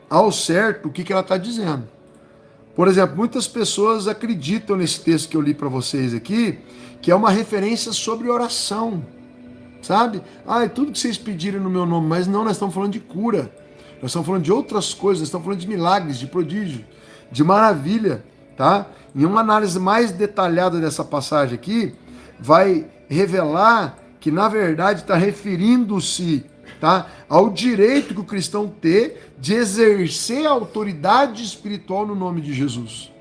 ao certo o que ela está dizendo. Por exemplo, muitas pessoas acreditam nesse texto que eu li para vocês aqui, que é uma referência sobre oração, sabe? Ah, é tudo que vocês pedirem no meu nome, mas não, nós estamos falando de cura, nós estamos falando de outras coisas, nós estamos falando de milagres, de prodígio, de maravilha, tá? Em uma análise mais detalhada dessa passagem aqui, vai revelar que na verdade está referindo-se, tá, ao direito que o cristão tem de exercer a autoridade espiritual no nome de Jesus.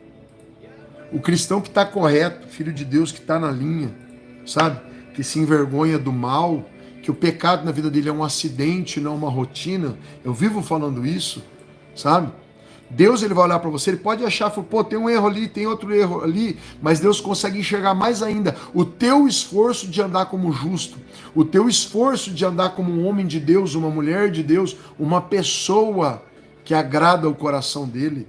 O cristão que está correto, filho de Deus que está na linha, sabe? Que se envergonha do mal, que o pecado na vida dele é um acidente, não uma rotina. Eu vivo falando isso, sabe? Deus, ele vai olhar para você, ele pode achar, pô, tem um erro ali, tem outro erro ali, mas Deus consegue enxergar mais ainda o teu esforço de andar como justo, o teu esforço de andar como um homem de Deus, uma mulher de Deus, uma pessoa que agrada o coração dele,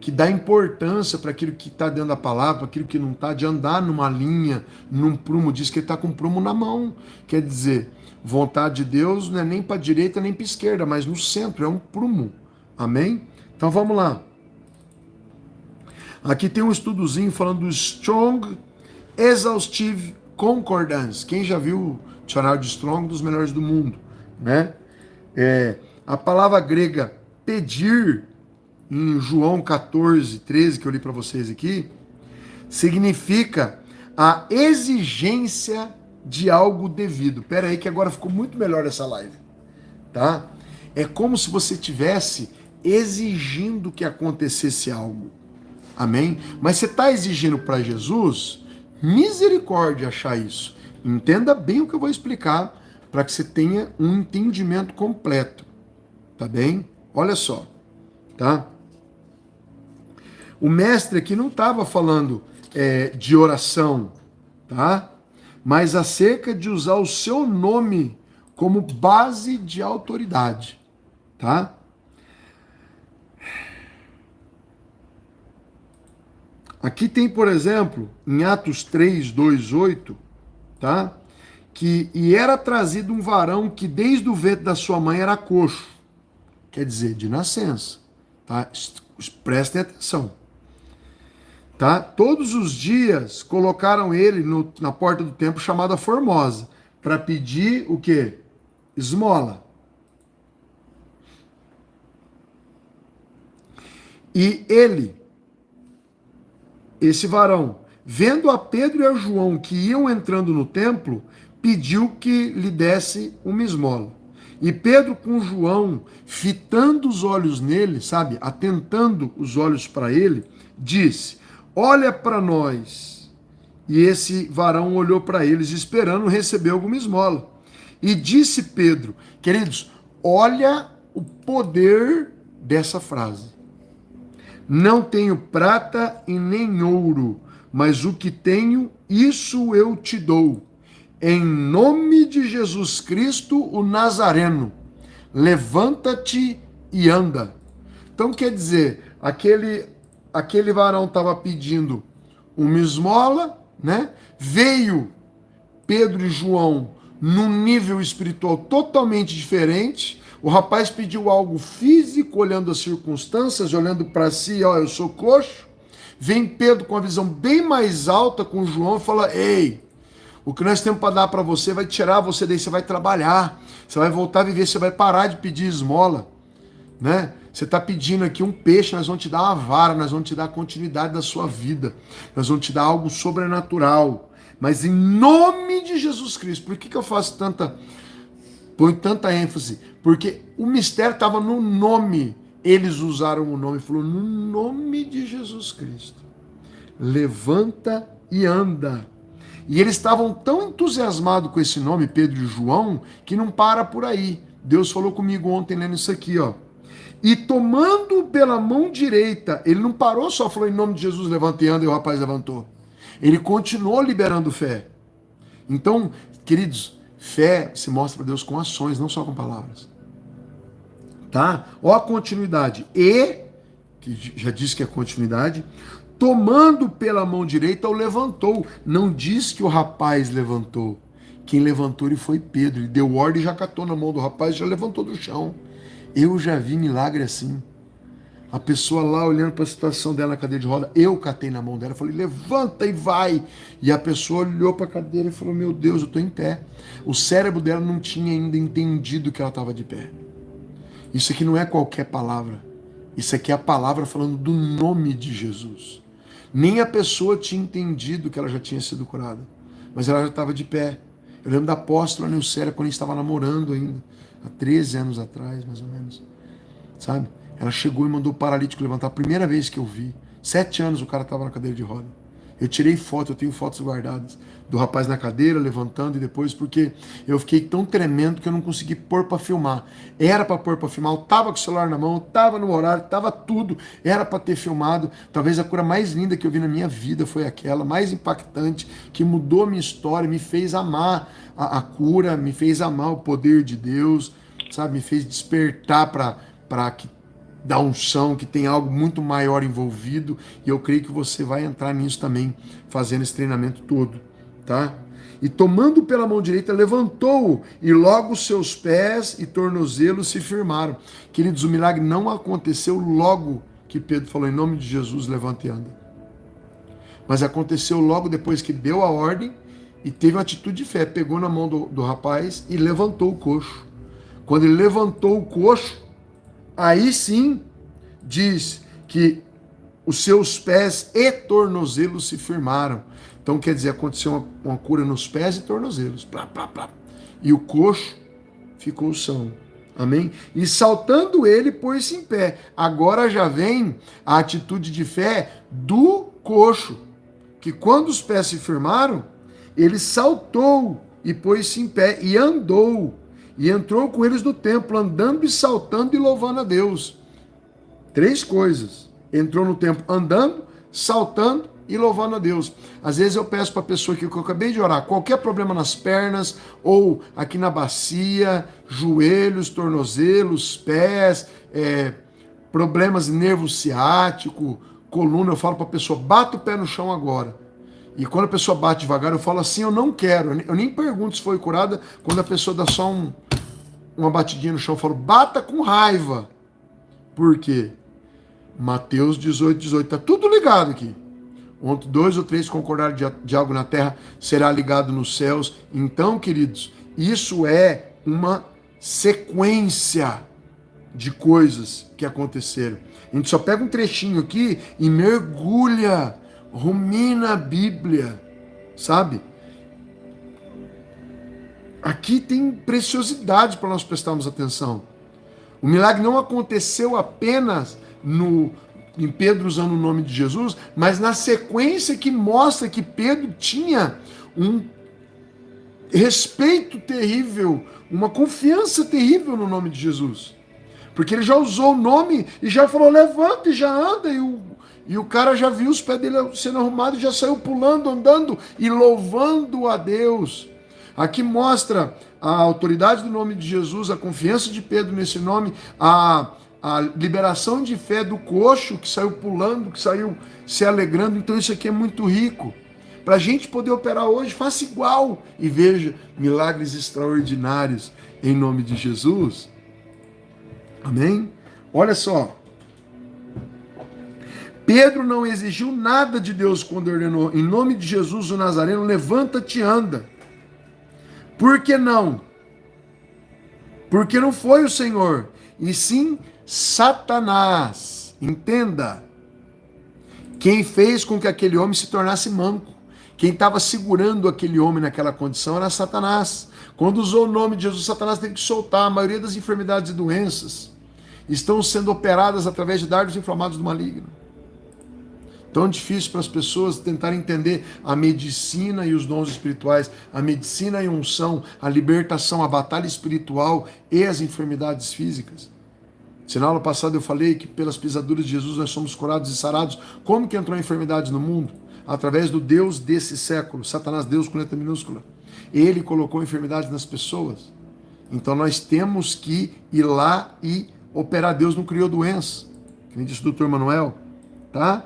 que dá importância para aquilo que está dentro da palavra, para aquilo que não está, de andar numa linha, num prumo. Diz que ele está com o prumo na mão. Quer dizer, vontade de Deus não é nem para a direita nem para a esquerda, mas no centro, é um prumo. Amém? Então vamos lá. Aqui tem um estudozinho falando do Strong Exhaustive Concordance. Quem já viu o dicionário de Strong, dos melhores do mundo, né? A palavra grega pedir, em João 14, 13, que eu li para vocês aqui, significa a exigência de algo devido. Pera aí que agora ficou muito melhor essa live, tá? É como se você tivesse exigindo que acontecesse algo. Amém? Mas você está exigindo para Jesus, misericórdia achar isso. Entenda bem o que eu vou explicar para que você tenha um entendimento completo. Tá bem? Olha só, tá? O mestre aqui não estava falando de oração, tá? Mas acerca de usar o seu nome como base de autoridade, tá? Aqui tem, por exemplo, em Atos 3, 2, 8, tá? E era trazido um varão que desde o ventre da sua mãe era coxo, quer dizer, de nascença, tá? Prestem atenção. tá? Todos os dias colocaram ele na porta do templo chamada Formosa, para pedir o quê? Esmola. E ele, esse varão, vendo a Pedro e a João que iam entrando no templo, pediu que lhe desse uma esmola. E Pedro com João, fitando os olhos nele, sabe, atentando os olhos para ele, disse: olha para nós. E esse varão olhou para eles, esperando receber alguma esmola. E disse Pedro, queridos, olha o poder dessa frase. Não tenho prata e nem ouro, mas o que tenho, isso eu te dou. Em nome de Jesus Cristo, o Nazareno, levanta-te e anda. Então quer dizer, aquele varão estava pedindo uma esmola, né? Veio Pedro e João num nível espiritual totalmente diferente. O rapaz pediu algo físico, olhando as circunstâncias, olhando para si, ó, eu sou coxo. Vem Pedro com a visão bem mais alta com João e fala: ei, o que nós temos para dar para você vai tirar você daí, você vai trabalhar, você vai voltar a viver, você vai parar de pedir esmola, né? Você está pedindo aqui um peixe, nós vamos te dar uma vara, nós vamos te dar a continuidade da sua vida, nós vamos te dar algo sobrenatural, mas em nome de Jesus Cristo. Por que eu faço põe tanta ênfase? Porque o mistério estava no nome. Eles usaram o nome, falou: no nome de Jesus Cristo, levanta e anda. E eles estavam tão entusiasmados com esse nome, Pedro e João, que não para por aí. Deus falou comigo ontem lendo isso aqui, ó. E tomando pela mão direita, ele não parou só, falou em nome de Jesus, levanta e anda, e o rapaz levantou. Ele continuou liberando fé. Então, queridos, fé se mostra para Deus com ações, não só com palavras. Tá? Ó a continuidade. E, que já disse que é continuidade, tomando pela mão direita, o levantou. Não diz que o rapaz levantou. Quem levantou ele foi Pedro. Ele deu ordem e já catou na mão do rapaz, já levantou do chão. Eu já vi milagre assim. A pessoa lá olhando para a situação dela na cadeira de roda, eu catei na mão dela, falei: levanta e vai. E a pessoa olhou para a cadeira e falou: meu Deus, eu estou em pé. O cérebro dela não tinha ainda entendido que ela estava de pé. Isso aqui não é qualquer palavra. Isso aqui é a palavra falando do nome de Jesus. Nem a pessoa tinha entendido que ela já tinha sido curada, mas ela já estava de pé. Eu lembro da apóstola Nilcélia, quando a gente estava namorando ainda, há 13 anos atrás, mais ou menos. Sabe? Ela chegou e mandou o paralítico levantar. A primeira vez que eu vi. 7 anos o cara estava na cadeira de roda. Eu tirei foto, eu tenho fotos guardadas do rapaz na cadeira, levantando, e depois, porque eu fiquei tão tremendo que eu não consegui pôr para filmar. Era para pôr para filmar, eu tava com o celular na mão, tava no horário, tava tudo, era para ter filmado. Talvez a cura mais linda que eu vi na minha vida foi aquela, mais impactante, que mudou a minha história, me fez amar a cura, me fez amar o poder de Deus, sabe? Me fez despertar para que da unção, que tem algo muito maior envolvido, e eu creio que você vai entrar nisso também, fazendo esse treinamento todo, tá? E tomando pela mão direita, levantou-o, e logo seus pés e tornozelos se firmaram. Queridos, o milagre não aconteceu logo que Pedro falou: em nome de Jesus, levanta e anda. Mas aconteceu logo depois que deu a ordem, e teve uma atitude de fé, pegou na mão do rapaz e levantou o coxo. Quando ele levantou o coxo, aí sim, diz que os seus pés e tornozelos se firmaram. Então, quer dizer, aconteceu uma cura nos pés e tornozelos. Plá, plá, plá. E o coxo ficou são. Amém? E saltando ele, pôs-se em pé. Agora já vem a atitude de fé do coxo, que quando os pés se firmaram, ele saltou e pôs-se em pé e andou. E entrou com eles no templo, andando e saltando e louvando a Deus. 3 coisas. Entrou no templo andando, saltando e louvando a Deus. Às vezes eu peço para a pessoa que eu acabei de orar, qualquer problema nas pernas, ou aqui na bacia, joelhos, tornozelos, pés, problemas de nervo ciático, coluna, eu falo para a pessoa: bata o pé no chão agora. E quando a pessoa bate devagar, eu falo assim: eu não quero. Eu nem pergunto se foi curada. Quando a pessoa dá só uma batidinha no chão, eu falo: bata com raiva. Por quê? Mateus 18, 18. Tá tudo ligado aqui. Onde 2 ou 3 concordarem de algo na terra, será ligado nos céus. Então, queridos, isso é uma sequência de coisas que aconteceram. A gente só pega um trechinho aqui e mergulha, rumina a Bíblia, sabe? Aqui tem preciosidade para nós prestarmos atenção. O milagre não aconteceu apenas em Pedro usando o nome de Jesus, mas na sequência que mostra que Pedro tinha um respeito terrível, uma confiança terrível no nome de Jesus. Porque ele já usou o nome e já falou, levanta e já anda, e o cara já viu os pés dele sendo arrumados e já saiu pulando, andando e louvando a Deus. Aqui mostra a autoridade do nome de Jesus, a confiança de Pedro nesse nome, a liberação de fé do coxo que saiu pulando, que saiu se alegrando. Então isso aqui é muito rico. Para a gente poder operar hoje, faça igual e veja milagres extraordinários em nome de Jesus. Amém? Olha só. Pedro não exigiu nada de Deus quando ordenou, em nome de Jesus o Nazareno, levanta-te e anda. Por que não? Porque não foi o Senhor, e sim Satanás. Entenda. Quem fez com que aquele homem se tornasse manco. Quem estava segurando aquele homem naquela condição era Satanás. Quando usou o nome de Jesus, Satanás teve que soltar. A maioria das enfermidades e doenças estão sendo operadas através de dardos inflamados do maligno. Tão difícil para as pessoas tentarem entender a medicina e os dons espirituais, a medicina e a unção, a libertação, a batalha espiritual e as enfermidades físicas. Se na aula passada eu falei que pelas pisaduras de Jesus nós somos curados e sarados, como que entrou a enfermidade no mundo? Através do Deus desse século, Satanás, Deus com letra minúscula. Ele colocou enfermidades nas pessoas. Então nós temos que ir lá e operar. Deus não criou doença, como disse o doutor Manuel, tá?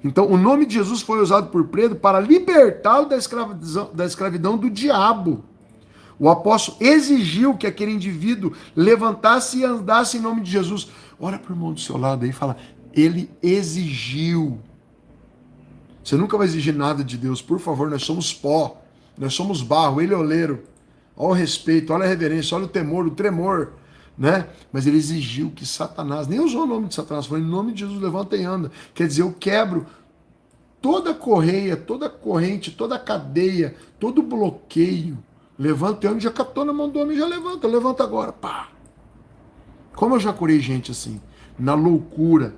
Então, o nome de Jesus foi usado por Pedro para libertá-lo da escravidão do diabo. O apóstolo exigiu que aquele indivíduo levantasse e andasse em nome de Jesus. Olha para o irmão do seu lado aí e fala, ele exigiu. Você nunca vai exigir nada de Deus, por favor, nós somos pó, nós somos barro, ele é oleiro. Olha o respeito, olha a reverência, olha o temor, o tremor, né? Mas ele exigiu que Satanás, nem usou o nome de Satanás, falou em nome de Jesus, levanta e anda. Quer dizer, eu quebro toda correia, toda corrente, toda cadeia, todo bloqueio. Levanta e anda, já catou na mão do homem, já levanta agora, pá. Como eu já curei gente assim, na loucura.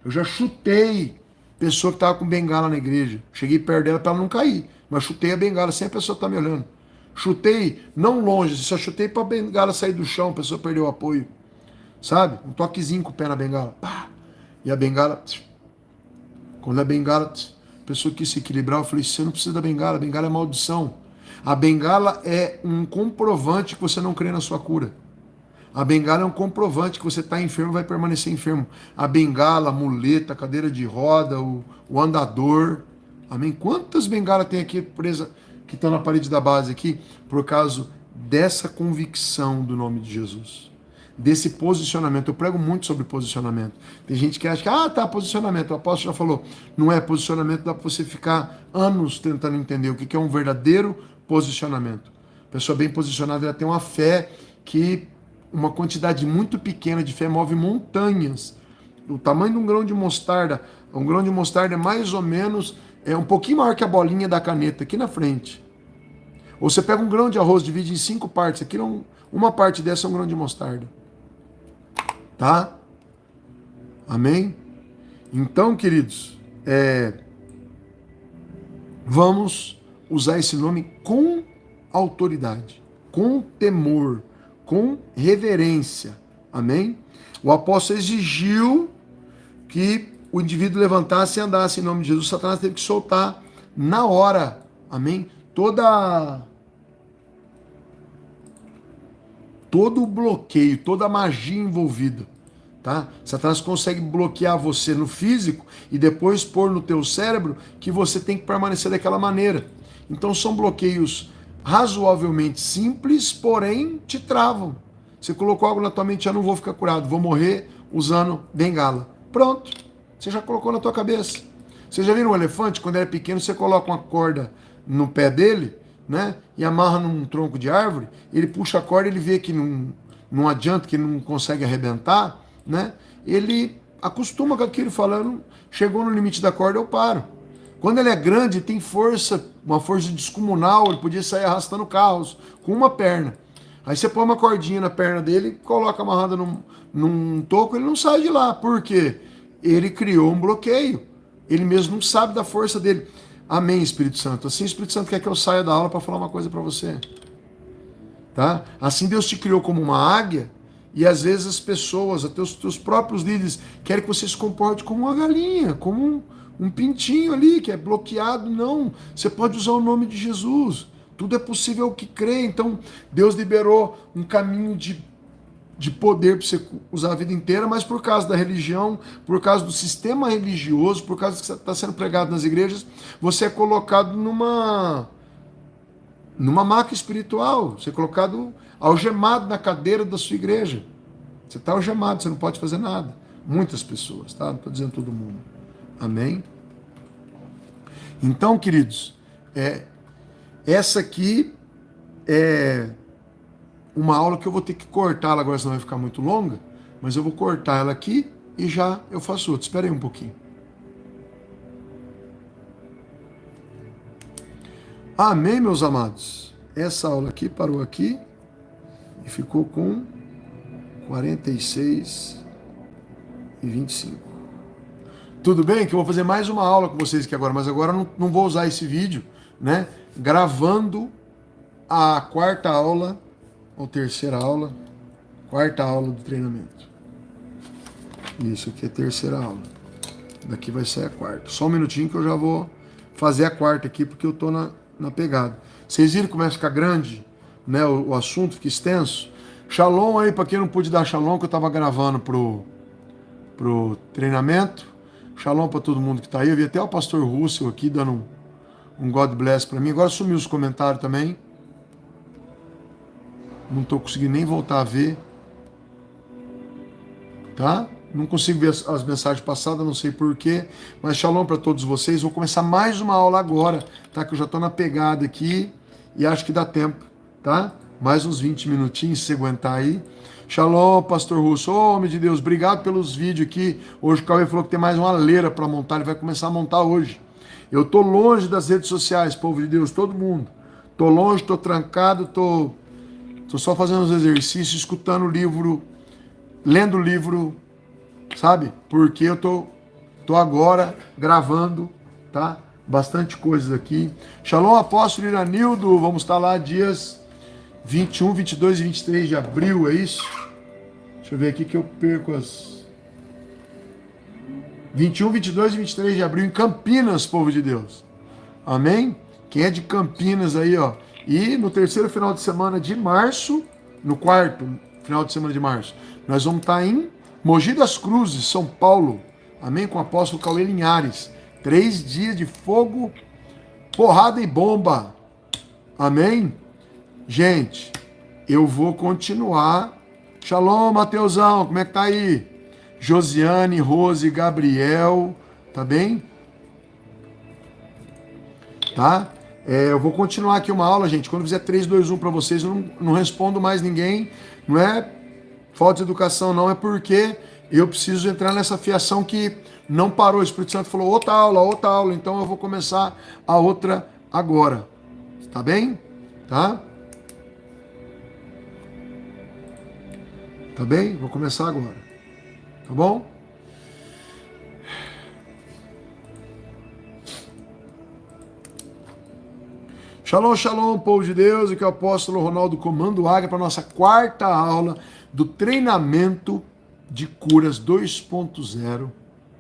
Eu já chutei pessoa que estava com bengala na igreja. Cheguei perto dela para ela não cair, mas chutei a bengala sem a pessoa estar me olhando. Chutei, não longe, só chutei para a bengala sair do chão, a pessoa perdeu o apoio. Sabe? Um toquezinho com o pé na bengala. Pá! E a bengala... Quando a bengala... A pessoa quis se equilibrar, eu falei, você não precisa da bengala, a bengala é maldição. A bengala é um comprovante que você não crê na sua cura. A bengala é um comprovante que você está enfermo e vai permanecer enfermo. A bengala, a muleta, a cadeira de roda, o andador. Amém? Quantas bengalas tem aqui presa... que estão na parede da base aqui, por causa dessa convicção do nome de Jesus, desse posicionamento. Eu prego muito sobre posicionamento. Tem gente que acha que, tá, posicionamento, o apóstolo já falou, não é posicionamento, dá para você ficar anos tentando entender o que é um verdadeiro posicionamento. A pessoa bem posicionada, ela tem uma fé que, uma quantidade muito pequena de fé move montanhas. O tamanho de um grão de mostarda, um grão de mostarda é mais ou menos... é um pouquinho maior que a bolinha da caneta, aqui na frente. Ou você pega um grão de arroz, divide em 5 partes. Aqui uma parte dessa é um grão de mostarda. Tá? Amém? Então, queridos, vamos usar esse nome com autoridade, com temor, com reverência. Amém? O apóstolo exigiu que o indivíduo levantasse e andasse em nome de Jesus. Satanás teve que soltar na hora. Amém? Todo o bloqueio, toda a magia envolvida. Tá? Satanás consegue bloquear você no físico e depois pôr no teu cérebro que você tem que permanecer daquela maneira. Então são bloqueios razoavelmente simples, porém te travam. Você colocou algo na tua mente, já não vou ficar curado, vou morrer usando bengala. Pronto. Você já colocou na tua cabeça. Você já viu um elefante? Quando ele é pequeno, você coloca uma corda no pé dele, né? E amarra num tronco de árvore, ele puxa a corda, ele vê que não adianta, que não consegue arrebentar, né? Ele acostuma com aquilo, falando, chegou no limite da corda, eu paro. Quando ele é grande, tem força, uma força descomunal, ele podia sair arrastando carros com uma perna. Aí você põe uma cordinha na perna dele, coloca amarrada num toco, ele não sai de lá. Por quê? Ele criou um bloqueio. Ele mesmo não sabe da força dele. Amém, Espírito Santo. Assim o Espírito Santo quer que eu saia da aula para falar uma coisa para você. Tá? Assim Deus te criou como uma águia, e às vezes as pessoas, até os teus próprios líderes, querem que você se comporte como uma galinha, como um pintinho ali, que é bloqueado. Não, você pode usar o nome de Jesus. Tudo é possível ao que crê. Então, Deus liberou um caminho de poder para você usar a vida inteira, mas por causa da religião, por causa do sistema religioso, por causa do que está sendo pregado nas igrejas, você é colocado numa maca espiritual. Você é colocado algemado na cadeira da sua igreja. Você está algemado, você não pode fazer nada. Muitas pessoas, tá? Não estou dizendo todo mundo. Amém? Então, queridos, essa aqui é uma aula que eu vou ter que cortar ela agora, senão vai ficar muito longa, mas eu vou cortar ela aqui e já eu faço outra. Espera aí um pouquinho. Amém, meus amados? Essa aula aqui parou aqui e ficou com 46 e 25. Tudo bem que eu vou fazer mais uma aula com vocês aqui agora, mas agora eu não vou usar esse vídeo, né? Gravando a quarta aula, ou terceira aula, quarta aula do treinamento. Isso aqui é a terceira aula. Daqui vai ser a quarta. Só um minutinho que eu já vou fazer a quarta aqui, porque eu tô na pegada. Vocês viram como é que fica grande, né? O assunto fica extenso. Shalom aí, para quem não pôde dar shalom, que eu tava gravando pro treinamento. Shalom para todo mundo que tá aí. Eu vi até o pastor Russell aqui dando um God bless para mim. Agora sumiu os comentários também. Não tô conseguindo nem voltar a ver. Tá? Não consigo ver as mensagens passadas, não sei porquê. Mas shalom para todos vocês. Vou começar mais uma aula agora, tá? Que eu já tô na pegada aqui e acho que dá tempo, tá? Mais uns 20 minutinhos, se aguentar aí. Shalom, pastor Russo. Ô, homem de Deus, obrigado pelos vídeos aqui. Hoje o Cauê falou que tem mais uma leira para montar. Ele vai começar a montar hoje. Eu tô longe das redes sociais, povo de Deus, todo mundo. Tô longe, tô trancado, tô só fazendo os exercícios, escutando o livro, lendo o livro, sabe? Porque eu tô agora gravando, tá? Bastante coisas aqui. Shalom, apóstolo Iranildo. Vamos estar lá dias 21, 22 e 23 de abril, é isso? Deixa eu ver aqui que eu perco as... 21, 22 e 23 de abril em Campinas, povo de Deus. Amém? Quem é de Campinas aí, ó. E no terceiro final de semana de março, no quarto final de semana de março, nós vamos estar em Mogi das Cruzes, São Paulo. Amém? Com o apóstolo Cauê Linhares. 3 dias de fogo, porrada e bomba. Amém? Gente, eu vou continuar. Shalom, Mateusão, como é que tá aí? Josiane, Rose, Gabriel, tá bem? Tá? Eu vou continuar aqui uma aula, gente. Quando fizer 3, 2, 1 para vocês, eu não respondo mais ninguém. Não é falta de educação, não. É porque eu preciso entrar nessa fiação que não parou. O Espírito Santo falou outra aula. Então eu vou começar a outra agora. Tá bem? Tá? Tá bem? Vou começar agora. Tá bom? Shalom, shalom, povo de Deus. Aqui é o apóstolo Ronaldo Comando Águia para a nossa quarta aula do treinamento de curas 2.0.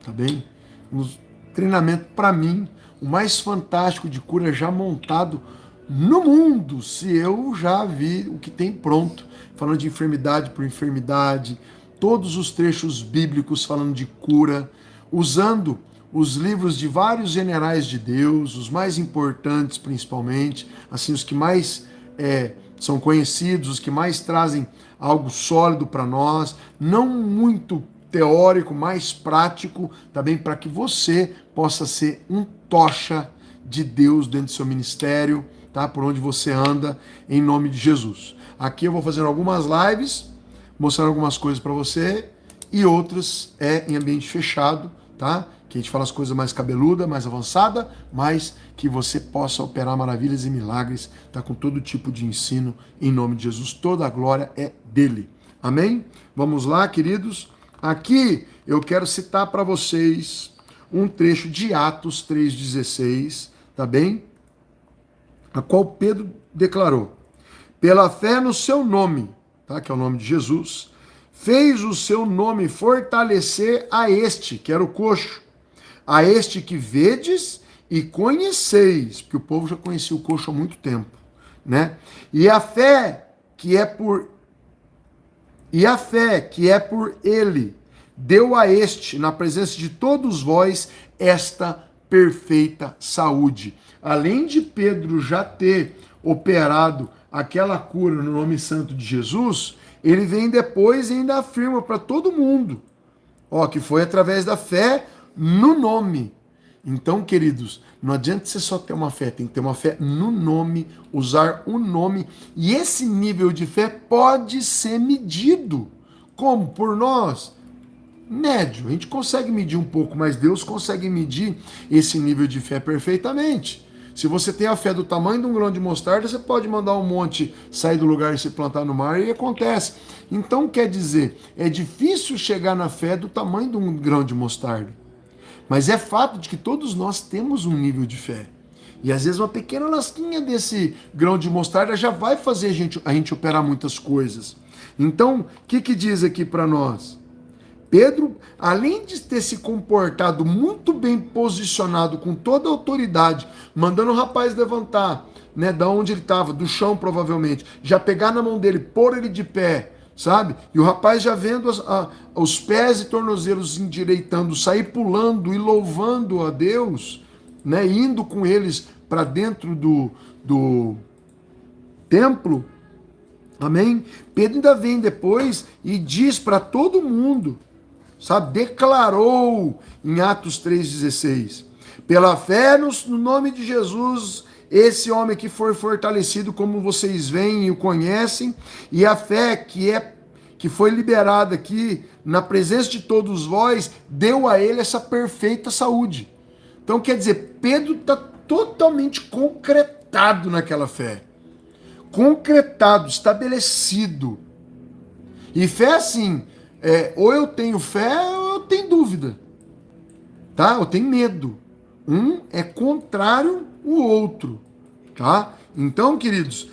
Tá bem? Um treinamento, para mim, o mais fantástico de cura já montado no mundo. Se eu já vi o que tem pronto, falando de enfermidade por enfermidade, todos os trechos bíblicos falando de cura, usando os livros de vários generais de Deus, os mais importantes principalmente, assim, os que mais são conhecidos, os que mais trazem algo sólido para nós, não muito teórico, mais prático, também para que você possa ser um tocha de Deus dentro do seu ministério, tá? Por onde você anda, em nome de Jesus. Aqui eu vou fazer algumas lives, mostrando algumas coisas para você, e outras em ambiente fechado, tá? Que a gente fala as coisas mais cabeludas, mais avançadas, mas que você possa operar maravilhas e milagres, tá? Com todo tipo de ensino, em nome de Jesus. Toda a glória é dele. Amém? Vamos lá, queridos. Aqui eu quero citar para vocês um trecho de Atos 3,16, tá bem? A qual Pedro declarou: pela fé no seu nome, tá? Que é o nome de Jesus, fez o seu nome fortalecer a este, que era o coxo, a este que vedes e conheceis, porque o povo já conhecia o coxo há muito tempo, né? E a fé que é por ele deu a este, na presença de todos vós, esta perfeita saúde. Além de Pedro já ter operado aquela cura no nome santo de Jesus, ele vem depois e ainda afirma para todo mundo, que foi através da fé no nome. Então, queridos, não adianta você só ter uma fé, tem que ter uma fé no nome, usar o nome. E esse nível de fé pode ser medido. Como? Por nós? Médio. A gente consegue medir um pouco, mas Deus consegue medir esse nível de fé perfeitamente. Se você tem a fé do tamanho de um grão de mostarda, você pode mandar um monte sair do lugar e se plantar no mar, e acontece. Então, quer dizer, é difícil chegar na fé do tamanho de um grão de mostarda. Mas é fato de que todos nós temos um nível de fé. E às vezes uma pequena lasquinha desse grão de mostarda já vai fazer a gente operar muitas coisas. Então, o que diz aqui para nós? Pedro, além de ter se comportado muito bem posicionado, com toda a autoridade, mandando o rapaz levantar, né, da onde ele estava, do chão provavelmente, já pegar na mão dele, pôr ele de pé, sabe? E o rapaz já vendo os pés e tornozelos endireitando, sair pulando e louvando a Deus, né, indo com eles para dentro do templo, amém? Pedro ainda vem depois e diz para todo mundo, sabe? Declarou em Atos 3,16, pela fé no nome de Jesus, esse homem que foi fortalecido, como vocês veem e o conhecem, e a fé que foi liberada aqui na presença de todos vós, deu a ele essa perfeita saúde. Então, quer dizer, Pedro está totalmente concretado naquela fé. Concretado, estabelecido. E fé assim, ou eu tenho fé ou eu tenho dúvida. Tá? Eu tenho medo. Um é contrário o outro. Tá? Então, queridos,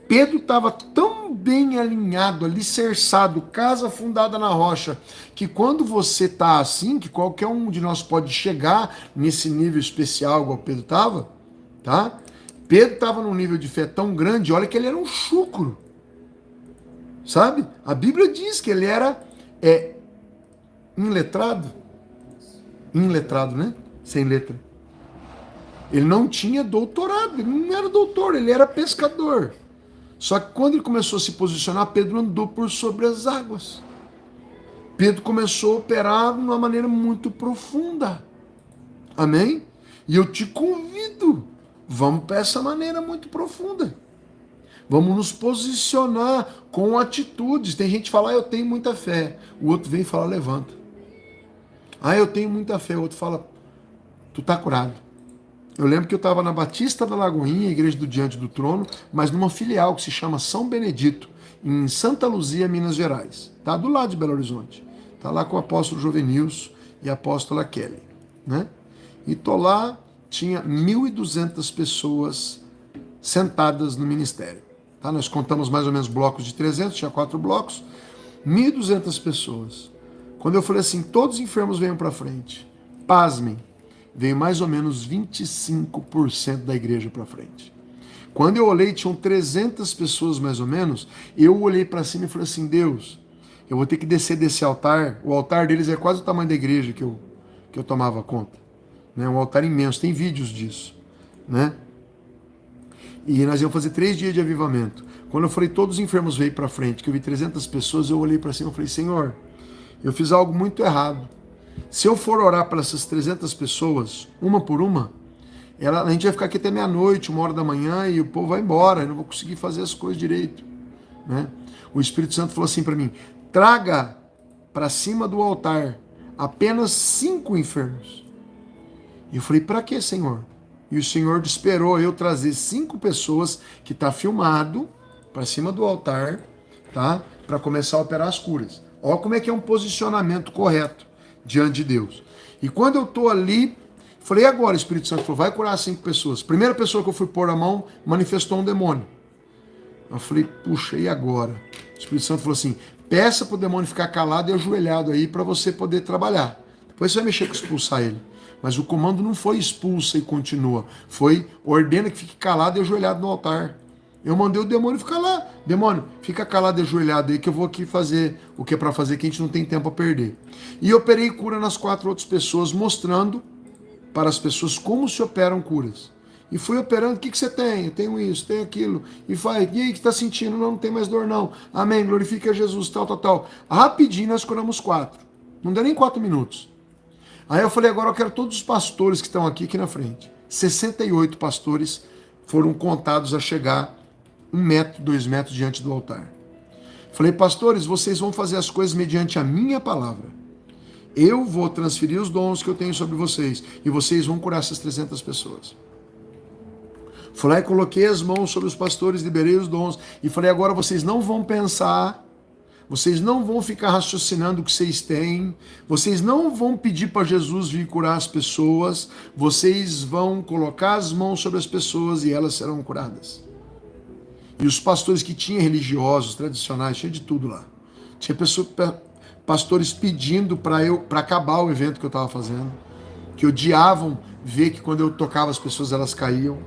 Pedro estava tão bem alinhado, alicerçado, casa fundada na rocha, que quando você está assim, que qualquer um de nós pode chegar nesse nível especial, igual Pedro estava, tá? Pedro estava num nível de fé tão grande, olha que ele era um chucro, sabe? A Bíblia diz que ele era iletrado, né? Sem letra. Ele não tinha doutorado, ele não era doutor, ele era pescador. Só que quando ele começou a se posicionar, Pedro andou por sobre as águas. Pedro começou a operar de uma maneira muito profunda. Amém? E eu te convido, vamos para essa maneira muito profunda. Vamos nos posicionar com atitudes. Tem gente que fala, eu tenho muita fé. O outro vem e fala, levanta. Eu tenho muita fé. O outro fala, tu tá curado. Eu lembro que eu estava na Batista da Lagoinha, igreja do Diante do Trono, mas numa filial que se chama São Benedito, em Santa Luzia, Minas Gerais. Tá do lado de Belo Horizonte. Tá lá com o apóstolo Jovenilson e a apóstola Kelly, né? E tô lá, tinha 1.200 pessoas sentadas no ministério. Tá? Nós contamos mais ou menos blocos de 300, tinha 4 blocos, 1.200 pessoas. Quando eu falei assim, todos os enfermos venham para frente, pasmem, veio mais ou menos 25% da igreja para frente. Quando eu olhei, tinham 300 pessoas mais ou menos, eu olhei para cima e falei assim, Deus, eu vou ter que descer desse altar, o altar deles é quase o tamanho da igreja que eu tomava conta. Né? Um altar imenso, tem vídeos disso. Né? E nós íamos fazer 3 dias de avivamento. Quando eu falei, todos os enfermos veio para frente, que eu vi 300 pessoas, eu olhei para cima e falei, Senhor, eu fiz algo muito errado. Se eu for orar para essas 300 pessoas, uma por uma, a gente vai ficar aqui até meia-noite, 1h da manhã, e o povo vai embora, eu não vou conseguir fazer as coisas direito. Né? O Espírito Santo falou assim para mim, traga para cima do altar apenas 5 enfermos. E eu falei, para que, Senhor? E o Senhor esperou eu trazer 5 pessoas, que está filmado, para cima do altar, tá? Para começar a operar as curas. Olha como é que é um posicionamento correto diante de Deus. E quando eu estou ali, falei, agora o Espírito Santo falou, vai curar 5 pessoas. Primeira pessoa que eu fui pôr a mão, manifestou um demônio. Eu falei, puxa, e agora? O Espírito Santo falou assim, peça para o demônio ficar calado e ajoelhado aí para você poder trabalhar. Depois você vai mexer com expulsar ele. Mas o comando não foi expulsa e continua. Foi ordena que fique calado e ajoelhado no altar. Eu mandei o demônio ficar lá. Demônio, fica calado e ajoelhado aí que eu vou aqui fazer o que é para fazer, que a gente não tem tempo a perder. E operei cura nas 4 outras pessoas, mostrando para as pessoas como se operam curas. E fui operando, o que você tem? Eu tenho isso, tenho aquilo. E vai, e aí, que está sentindo? Não tem mais dor não. Amém, glorifica Jesus, tal. Rapidinho nós curamos 4. Não deu nem 4 minutos. Aí eu falei, agora eu quero todos os pastores que estão aqui na frente. 68 pastores foram contados a chegar 1 metro, 2 metros diante do altar. Falei, pastores, vocês vão fazer as coisas mediante a minha palavra. Eu vou transferir os dons que eu tenho sobre vocês e vocês vão curar essas 300 pessoas. Falei, coloquei as mãos sobre os pastores, liberei os dons e falei, agora vocês não vão pensar, vocês não vão ficar raciocinando o que vocês têm, vocês não vão pedir para Jesus vir curar as pessoas, vocês vão colocar as mãos sobre as pessoas e elas serão curadas. E os pastores que tinham religiosos, tradicionais, tinha de tudo lá. Tinha pastores pedindo para acabar o evento que eu estava fazendo, que odiavam ver que quando eu tocava as pessoas elas caíam.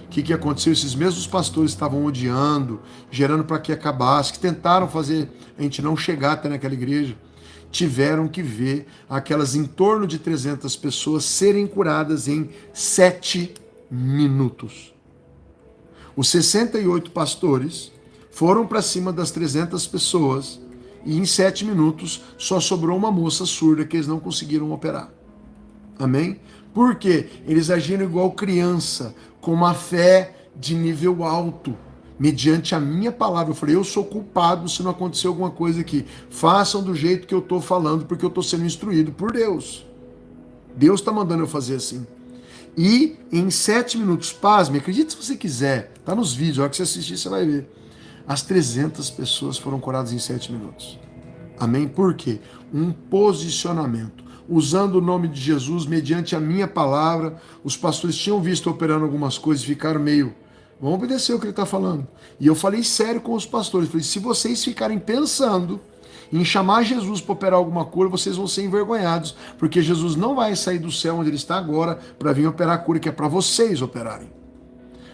O que aconteceu? Esses mesmos pastores estavam odiando, gerando para que acabasse, que tentaram fazer a gente não chegar até naquela igreja, tiveram que ver aquelas em torno de 300 pessoas serem curadas em 7 minutos. Os 68 pastores foram para cima das 300 pessoas e em 7 minutos só sobrou uma moça surda que eles não conseguiram operar. Amém? Por quê? Eles agiram igual criança, com uma fé de nível alto, mediante a minha palavra. Eu falei, eu sou culpado se não acontecer alguma coisa aqui. Façam do jeito que eu estou falando, porque eu estou sendo instruído por Deus. Deus está mandando eu fazer assim. E em 7 minutos, pasme, acredite se você quiser, tá nos vídeos, a hora que você assistir você vai ver. As 300 pessoas foram curadas em 7 minutos. Amém? Por quê? Um posicionamento. Usando o nome de Jesus, mediante a minha palavra, os pastores tinham visto operando algumas coisas e ficaram meio, vamos obedecer o que ele está falando. E eu falei sério com os pastores, falei, se vocês ficarem pensando em chamar Jesus para operar alguma cura, vocês vão ser envergonhados, porque Jesus não vai sair do céu onde ele está agora para vir operar a cura, que é para vocês operarem.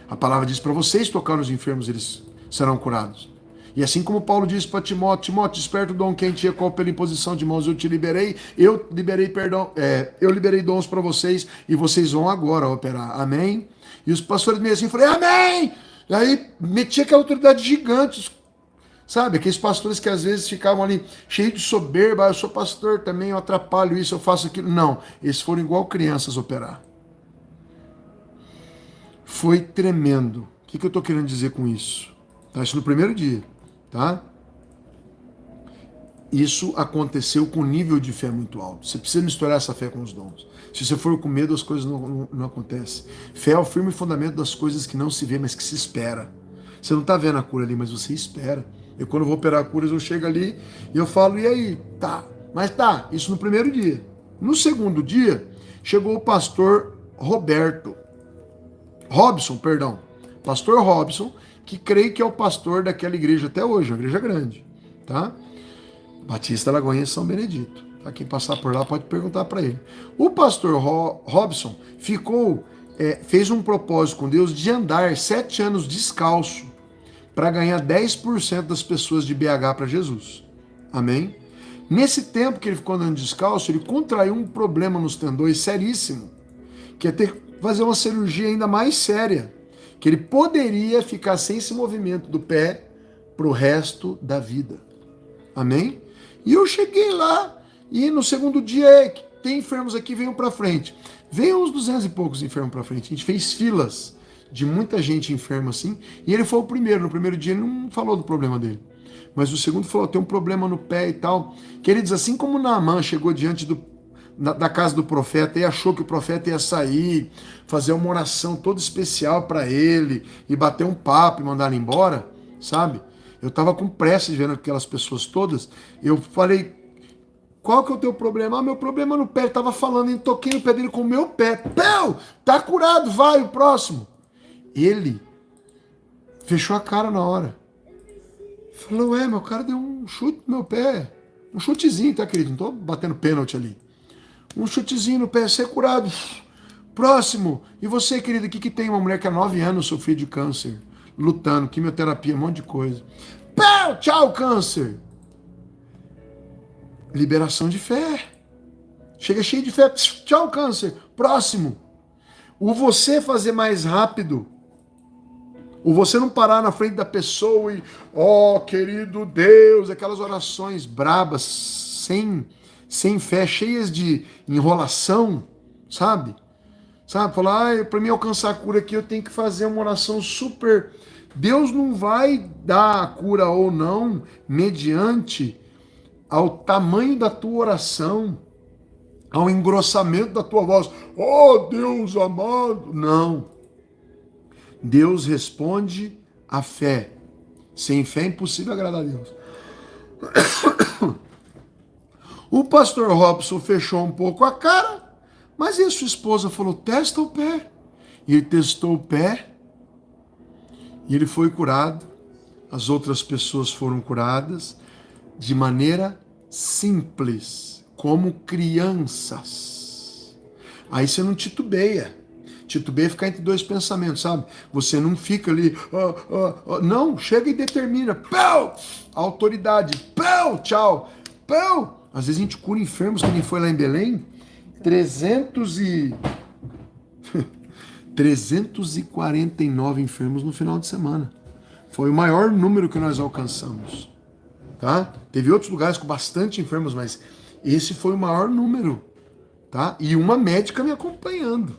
A palavra diz para vocês tocar nos enfermos, eles serão curados. E assim como Paulo disse para Timóteo, desperta o dom que tinha qual pela imposição de mãos eu te liberei, eu liberei dons para vocês e vocês vão agora operar. Amém? E os pastores meio assim, falei, amém! E aí metia aquela autoridade gigante, sabe? Aqueles pastores que às vezes ficavam ali cheios de soberba, eu sou pastor também, eu atrapalho isso, eu faço aquilo. Não, eles foram igual crianças operar. Foi tremendo. O que eu estou querendo dizer com isso? Tá? Isso no primeiro dia. Tá? Isso aconteceu com um nível de fé muito alto. Você precisa misturar essa fé com os dons. Se você for com medo, as coisas não acontecem. Fé é o firme fundamento das coisas que não se vê, mas que se espera. Você não está vendo a cura ali, mas você espera. Eu, quando vou operar curas, eu chego ali e eu falo, e aí? Tá, mas tá, isso no primeiro dia. No segundo dia, chegou o pastor pastor Robson, que creio que é o pastor daquela igreja até hoje, uma igreja grande, tá? Batista Lagoinha São Benedito. Tá? Quem passar por lá pode perguntar para ele. O pastor Robson fez um propósito com Deus de andar 7 anos descalço para ganhar 10% das pessoas de BH para Jesus. Amém? Nesse tempo que ele ficou andando descalço, ele contraiu um problema nos tendões seríssimo, que é ter que fazer uma cirurgia ainda mais séria, que ele poderia ficar sem esse movimento do pé para o resto da vida. Amém? E eu cheguei lá, e no segundo dia, tem enfermos aqui, venham para frente. Veio uns 200 e poucos enfermos para frente. A gente fez filas de muita gente enferma assim, e ele foi o primeiro. No primeiro dia ele não falou do problema dele. Mas o segundo falou, tem um problema no pé e tal. Queridos, assim como Naamã chegou diante da casa do profeta e achou que o profeta ia sair, fazer uma oração toda especial para ele, e bater um papo e mandar ele embora, sabe? Eu estava com pressa de ver aquelas pessoas todas. Eu falei, qual que é o teu problema? Ah, meu problema é no pé. Ele estava falando, e toquei no pé dele com o meu pé. Pé, tá curado, vai, o próximo. Ele fechou a cara na hora. Falou, meu cara deu um chute no meu pé. Um chutezinho, tá, querido? Não tô batendo pênalti ali. Um chutezinho no pé, ser curado. Próximo. E você, querido, aqui que tem uma mulher que há 9 anos sofreu de câncer, lutando, quimioterapia, um monte de coisa. Pau, tchau, câncer. Liberação de fé. Chega cheio de fé. Tchau, câncer. Próximo. O você fazer mais rápido. O você não parar na frente da pessoa e, querido Deus, aquelas orações brabas, sem fé, cheias de enrolação, sabe? Sabe? Falar, para mim alcançar a cura aqui, eu tenho que fazer uma oração super. Deus não vai dar a cura ou não mediante ao tamanho da tua oração, ao engrossamento da tua voz. Deus amado. Não. Deus responde à fé. Sem fé é impossível agradar a Deus. O pastor Robson fechou um pouco a cara, mas a sua esposa falou, testa o pé. E ele testou o pé, e ele foi curado. As outras pessoas foram curadas de maneira simples, como crianças. Aí você não titubeia. Titubeia é ficar entre dois pensamentos, sabe? Você não fica ali, não, chega e determina, pau, autoridade, pau, tchau, pau. Às vezes a gente cura enfermos, que nem foi lá em Belém, 349 enfermos no final de semana. Foi o maior número que nós alcançamos, tá? Teve outros lugares com bastante enfermos, mas esse foi o maior número, tá? E uma médica me acompanhando.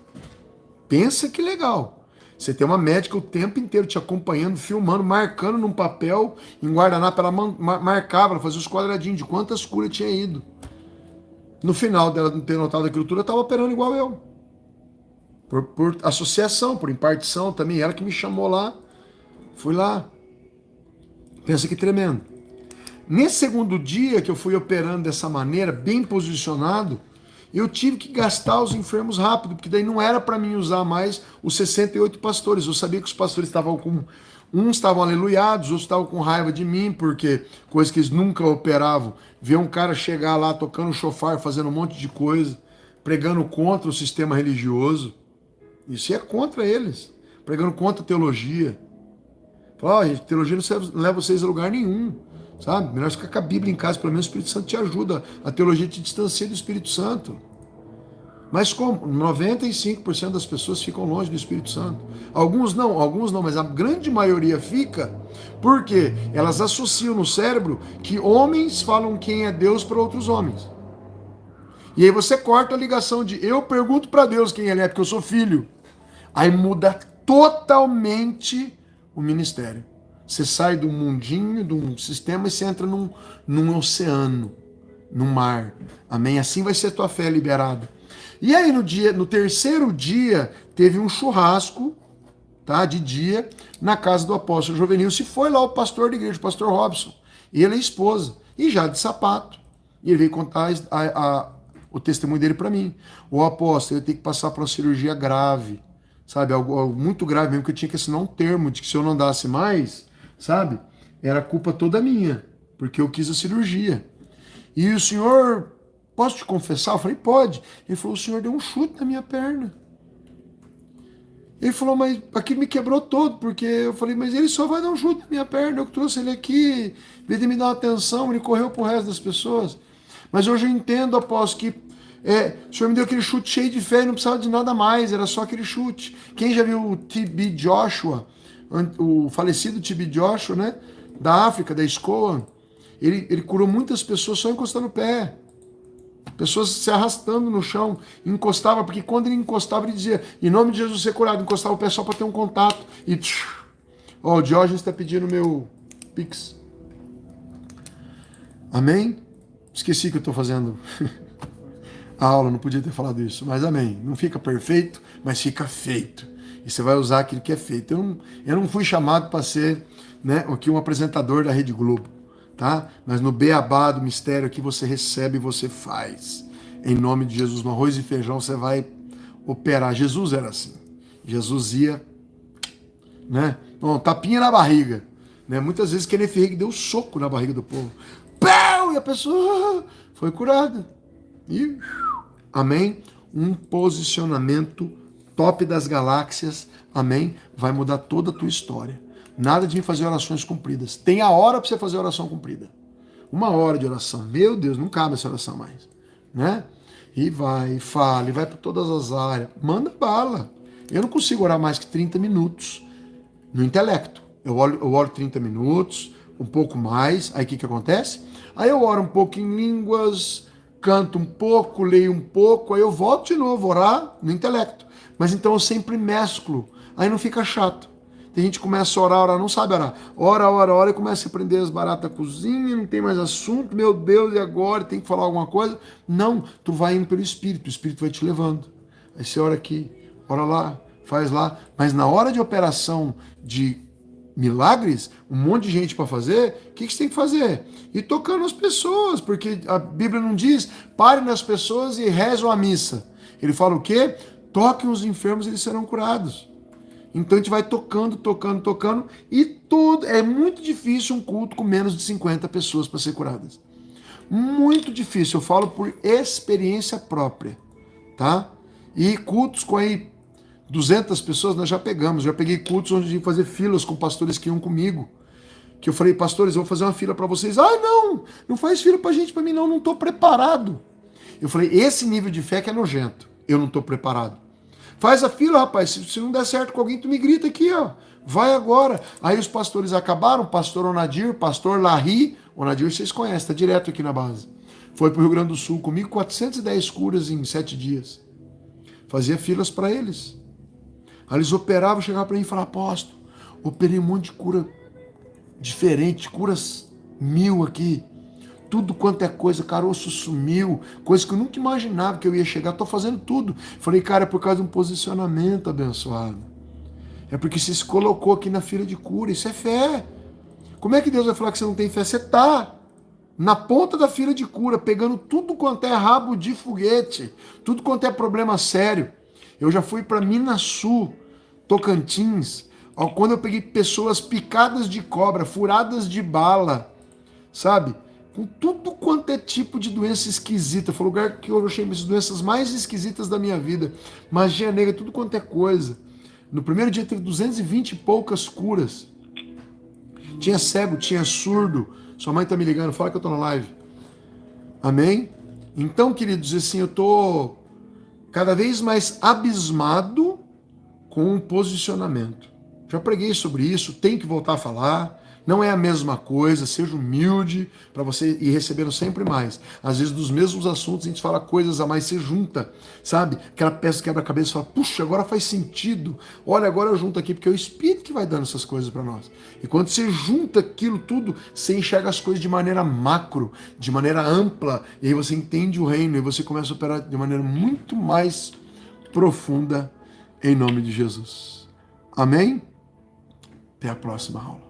Pensa que legal. Você tem uma médica o tempo inteiro te acompanhando, filmando, marcando num papel, em guardanapo, ela marcava, ela fazia os quadradinhos de quantas curas tinha ido. No final dela não ter notado aquilo tudo, ela estava operando igual eu. Por associação, por impartição também, ela que me chamou lá. Fui lá. Pensa que tremendo. Nesse segundo dia que eu fui operando dessa maneira, bem posicionado, eu tive que gastar os enfermos rápido, porque daí não era para mim usar mais os 68 pastores. Eu sabia que os pastores estavam com... Uns estavam aleluiados, outros estavam com raiva de mim, porque coisa que eles nunca operavam. Ver um cara chegar lá tocando chofar, fazendo um monte de coisa, pregando contra o sistema religioso. Isso é contra eles. Pregando contra a teologia. Falar, gente, teologia não leva vocês a lugar nenhum. Sabe? Melhor ficar com a Bíblia em casa, pelo menos o Espírito Santo te ajuda. A teologia te distancia do Espírito Santo. Mas como? 95% das pessoas ficam longe do Espírito Santo. Alguns não, mas a grande maioria fica porque elas associam no cérebro que homens falam quem é Deus para outros homens. E aí você corta a ligação de eu pergunto para Deus quem ele é, porque eu sou filho. Aí muda totalmente o ministério. Você sai do mundinho, de um sistema, e você entra num oceano, num mar. Amém? Assim vai ser a tua fé liberada. E aí no terceiro dia, teve um churrasco, tá, de dia, na casa do apóstolo Jovenil. Se foi lá o pastor da igreja, o pastor Robson, ele e a esposa, e já de sapato. E ele veio contar o testemunho dele para mim. O apóstolo, eu tenho que passar por uma cirurgia grave, sabe? Algo muito grave mesmo, que eu tinha que assinar um termo de que se eu não andasse mais, sabe? Era culpa toda minha, porque eu quis a cirurgia. E o senhor, posso te confessar? Eu falei, pode. Ele falou, o senhor deu um chute na minha perna. Ele falou, mas aquilo me quebrou todo, porque eu falei, mas ele só vai dar um chute na minha perna, eu trouxe ele aqui, em vez de me dar uma atenção, ele correu pro resto das pessoas. Mas hoje eu entendo, apóstolo, que o senhor me deu aquele chute cheio de fé e não precisava de nada mais, era só aquele chute. Quem já viu o T.B. Joshua, o falecido T.B. Joshua, né, da África, da escola, Ele curou muitas pessoas só encostando o pé. Pessoas se arrastando no chão, encostava, porque quando ele encostava, ele dizia, em nome de Jesus ser curado, encostava o pé só para ter um contato. E o Diógenes está pedindo meu Pix. Amém? Esqueci que eu estou fazendo a aula, não podia ter falado isso, mas amém. Não fica perfeito, mas fica feito. E você vai usar aquilo que é feito. Eu não fui chamado para ser, né, aqui um apresentador da Rede Globo, tá? Mas no beabá do mistério aqui você recebe e você faz. Em nome de Jesus, no arroz e feijão você vai operar. Jesus era assim. Jesus ia, né? Tapinha na barriga. Né? Muitas vezes Kenneth Hagin deu soco na barriga do povo. Pau! E a pessoa foi curada. E, amém? Um posicionamento top das galáxias, amém? Vai mudar toda a tua história. Nada de vir fazer orações cumpridas. Tem a hora para você fazer oração cumprida. 1 hora de oração. Meu Deus, não cabe essa oração mais. Né? E vai, fala, e vai para todas as áreas. Manda bala. Eu não consigo orar mais que 30 minutos no intelecto. Eu oro 30 minutos, um pouco mais. Aí o que acontece? Aí eu oro um pouco em línguas, canto um pouco, leio um pouco, aí eu volto de novo a orar no intelecto. Mas então eu sempre mesclo. Aí não fica chato. Tem gente que começa a orar, não sabe orar. Ora, e começa a aprender as baratas da cozinha, não tem mais assunto, meu Deus, e agora? Tem que falar alguma coisa? Não, tu vai indo pelo Espírito, o Espírito vai te levando. Aí você ora aqui, ora lá, faz lá. Mas na hora de operação de milagres, um monte de gente para fazer, o que você tem que fazer? Ir tocando as pessoas, porque a Bíblia não diz, pare nas pessoas e rezam a missa. Ele fala o quê? Toquem os enfermos, eles serão curados. Então a gente vai tocando, e tudo. É muito difícil um culto com menos de 50 pessoas para ser curadas. Muito difícil, eu falo por experiência própria, tá? E cultos com aí 200 pessoas nós já pegamos. Já peguei cultos onde a gente fazer filas com pastores que iam comigo. Que eu falei, pastores, eu vou fazer uma fila para vocês. Ah, não faz fila pra gente, para mim não estou preparado. Eu falei, esse nível de fé que é nojento. Eu não estou preparado. Faz a fila, rapaz. Se não der certo com alguém, tu me grita aqui, ó. Vai agora. Aí os pastores acabaram, pastor Onadir, pastor Larry. Onadir vocês conhecem, tá direto aqui na base. Foi pro Rio Grande do Sul comigo, 410 curas em 7 dias. Fazia filas para eles. Aí eles operavam, chegavam para mim e falavam, apóstolo, operei um monte de cura diferente, curas 1000 aqui. Tudo quanto é coisa, caroço sumiu, coisa que eu nunca imaginava que eu ia chegar, tô fazendo tudo. Falei, cara, é por causa de um posicionamento abençoado. É porque você se colocou aqui na fila de cura, isso é fé. Como é que Deus vai falar que você não tem fé? Você tá na ponta da fila de cura, pegando tudo quanto é rabo de foguete, tudo quanto é problema sério. Eu já fui para Minas Sul, Tocantins, quando eu peguei pessoas picadas de cobra, furadas de bala, sabe? Com tudo quanto é tipo de doença esquisita. Foi o lugar que eu achei as doenças mais esquisitas da minha vida. Magia negra, tudo quanto é coisa. No primeiro dia teve 220 e poucas curas. Tinha cego, tinha surdo. Sua mãe tá me ligando, fala que eu tô na live. Amém? Então, queridos, assim, eu tô cada vez mais abismado com o posicionamento. Já preguei sobre isso, tem que voltar a falar. Não é a mesma coisa, seja humilde para você ir recebendo sempre mais. Às vezes dos mesmos assuntos a gente fala coisas a mais, você junta, sabe? Aquela peça quebra-cabeça fala, puxa, agora faz sentido. Olha, agora eu junto aqui, porque é o Espírito que vai dando essas coisas para nós. E quando você junta aquilo tudo, você enxerga as coisas de maneira macro, de maneira ampla, e aí você entende o reino, e você começa a operar de maneira muito mais profunda, em nome de Jesus. Amém? Até a próxima aula.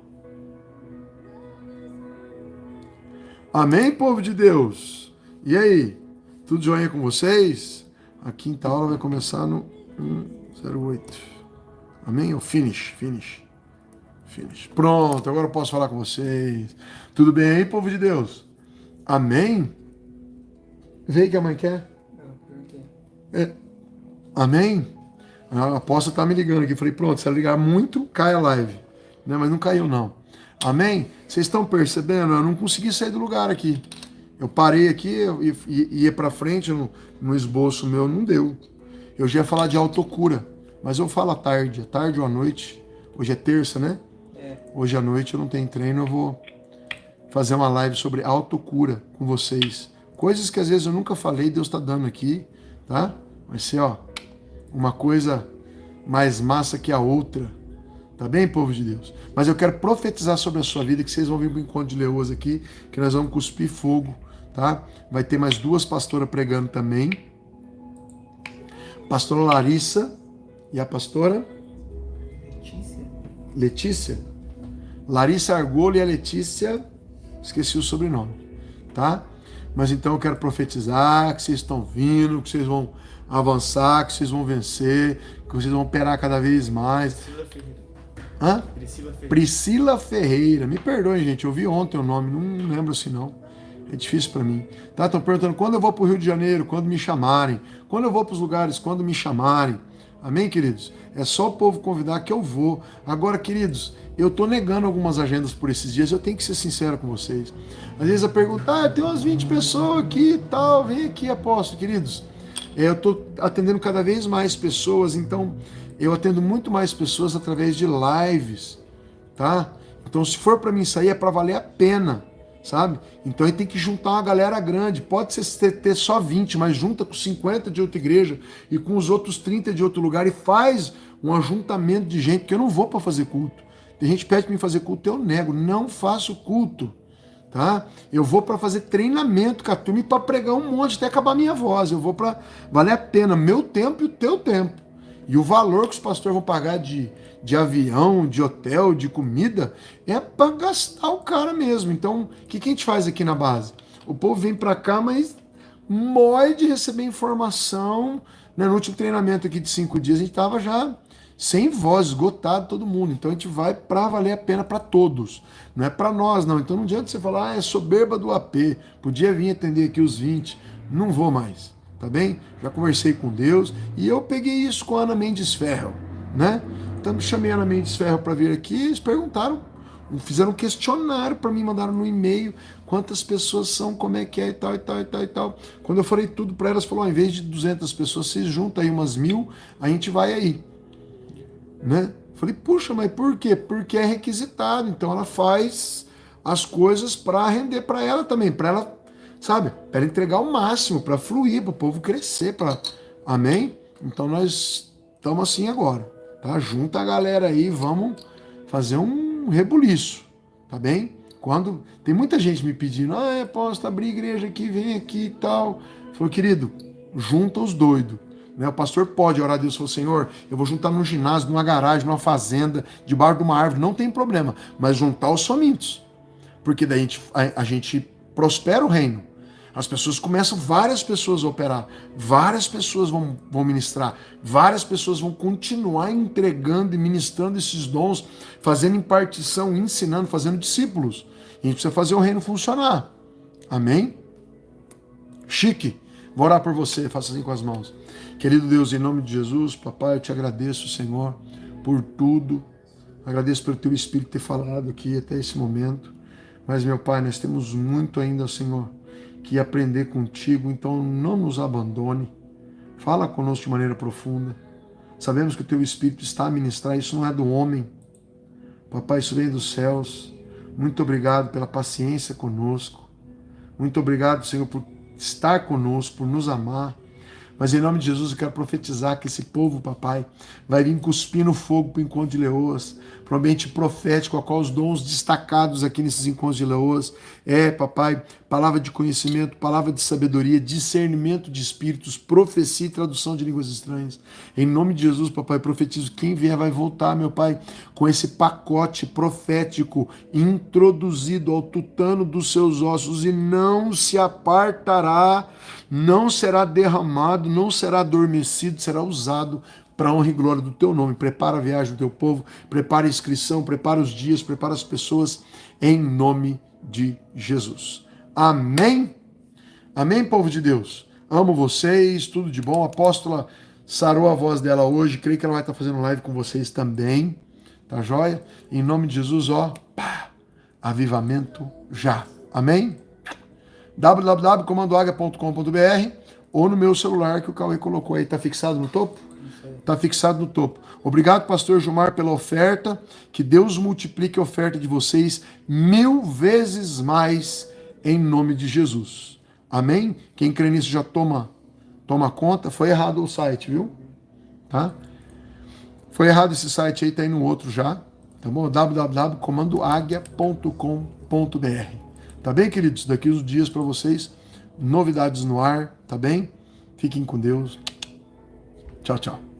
Amém, povo de Deus? E aí? Tudo joinha com vocês? A quinta aula vai começar no 1:08. Amém? Ou finish. Pronto, agora eu posso falar com vocês. Tudo bem aí, povo de Deus? Amém? Vê que a mãe quer? Amém? A apóstola tá me ligando aqui. Falei, pronto, se ela ligar muito, cai a live. Né? Mas não caiu, não. Amém? Vocês estão percebendo? Eu não consegui sair do lugar aqui. Eu parei aqui e ia para frente no esboço meu, não deu. Eu já ia falar de autocura, mas eu falo à tarde ou à noite. Hoje é terça, né? Hoje à noite eu não tenho treino, eu vou fazer uma live sobre autocura com vocês. Coisas que às vezes eu nunca falei, Deus está dando aqui, tá? Vai ser, ó, uma coisa mais massa que a outra. Tá bem, povo de Deus? Mas eu quero profetizar sobre a sua vida, que vocês vão vir para o Encontro de Leoas aqui, que nós vamos cuspir fogo, tá? Vai ter mais 2 pastoras pregando também. Pastora Larissa e a pastora Letícia. Larissa Argolo e a Letícia, esqueci o sobrenome, tá? Mas então eu quero profetizar que vocês estão vindo, que vocês vão avançar, que vocês vão vencer, que vocês vão operar cada vez mais. Hã? Priscila Ferreira. Me perdoem, gente, eu vi ontem o nome, não lembro se não. É difícil para mim. Tá? Estão perguntando quando eu vou para o Rio de Janeiro, quando me chamarem. Quando eu vou para os lugares, quando me chamarem. Amém, queridos? É só o povo convidar que eu vou. Agora, queridos, eu estou negando algumas agendas por esses dias, eu tenho que ser sincero com vocês. Às vezes a pergunta, tem umas 20 pessoas aqui e tal, vem aqui, apóstolo. Queridos, eu estou atendendo cada vez mais pessoas, então eu atendo muito mais pessoas através de lives, tá? Então, se for para mim sair, é para valer a pena, sabe? Então, aí tem que juntar uma galera grande. Pode ser ter só 20, mas junta com 50 de outra igreja e com os outros 30 de outro lugar e faz um ajuntamento de gente, porque eu não vou para fazer culto. Tem gente que pede para mim fazer culto, eu nego, não faço culto, tá? Eu vou para fazer treinamento com a turma e para pregar um monte até acabar a minha voz. Eu vou para valer a pena meu tempo e o teu tempo. E o valor que os pastores vão pagar de avião, de hotel, de comida, é para gastar o cara mesmo. Então, o que a gente faz aqui na base? O povo vem para cá, mas morre de receber informação. Né? No último treinamento aqui de 5 dias, a gente estava já sem voz, esgotado todo mundo. Então, a gente vai para valer a pena para todos. Não é para nós, não. Então, não adianta você falar, é soberba do AP. Podia vir atender aqui os 20. Não vou mais. Tá bem? Já conversei com Deus e eu peguei isso com a Ana Mendes Ferro, né? Então chamei a Ana Mendes Ferro para vir aqui e eles perguntaram, fizeram um questionário para mim, mandaram no e-mail quantas pessoas são, como é que é e tal, e tal, e tal, e tal. Quando eu falei tudo para elas, falou, em vez de 200 pessoas, vocês juntam aí umas 1000, a gente vai aí, né? Falei, puxa, mas por quê? Porque é requisitado, então ela faz as coisas para render para ela também, para ela, sabe, para entregar o máximo, para fluir, para o povo crescer, amém? Então nós estamos assim agora, tá? Junta a galera aí, vamos fazer um rebuliço, tá bem? Quando tem muita gente me pedindo, posso abrir igreja aqui, vem aqui e tal. Falou, querido, junta os doidos. Né? O pastor pode orar a Deus e falar, Senhor, eu vou juntar num ginásio, numa garagem, numa fazenda, debaixo de uma árvore, não tem problema, mas juntar os famintos, porque daí a gente prospera o reino. As pessoas começam, várias pessoas a operar, várias pessoas vão ministrar, várias pessoas vão continuar entregando e ministrando esses dons, fazendo impartição, ensinando, fazendo discípulos. E a gente precisa fazer o reino funcionar. Amém? Chique. Vou orar por você, faça assim com as mãos. Querido Deus, em nome de Jesus, papai, eu te agradeço, Senhor, por tudo. Agradeço pelo teu Espírito ter falado aqui até esse momento. Mas, meu Pai, nós temos muito ainda, Senhor, que aprender contigo, então não nos abandone. Fala conosco de maneira profunda. Sabemos que o teu Espírito está a ministrar, isso não é do homem. Papai, isso vem dos céus. Muito obrigado pela paciência conosco. Muito obrigado, Senhor, por estar conosco, por nos amar. Mas em nome de Jesus eu quero profetizar que esse povo, papai, vai vir cuspindo fogo para o Encontro de Leoas, para o ambiente profético, a qual os dons destacados aqui nesses Encontros de Leoas papai, palavra de conhecimento, palavra de sabedoria, discernimento de espíritos, profecia e tradução de línguas estranhas. Em nome de Jesus, papai, profetizo, quem vier vai voltar, meu pai, com esse pacote profético introduzido ao tutano dos seus ossos e não se apartará, não será derramado, não será adormecido, será usado para a honra e glória do teu nome. Prepara a viagem do teu povo, prepara a inscrição, prepara os dias, prepara as pessoas, em nome de Jesus. Amém? Amém, povo de Deus? Amo vocês, tudo de bom. A apóstola sarou a voz dela hoje, creio que ela vai estar fazendo live com vocês também, tá joia? Em nome de Jesus, avivamento já. Amém? www.comandoaga.com.br ou no meu celular que o Cauê colocou aí, tá fixado no topo? Está fixado no topo. Obrigado, pastor Gilmar, pela oferta. Que Deus multiplique a oferta de vocês 1000 vezes mais em nome de Jesus. Amém? Quem crê nisso já toma conta. Foi errado o site, viu? Tá? Foi errado esse site aí, tá aí no outro já. Tá bom? www.comandoaguia.com.br. Tá bem, queridos? Daqui uns dias para vocês, novidades no ar, tá bem? Fiquem com Deus. Tchau, tchau.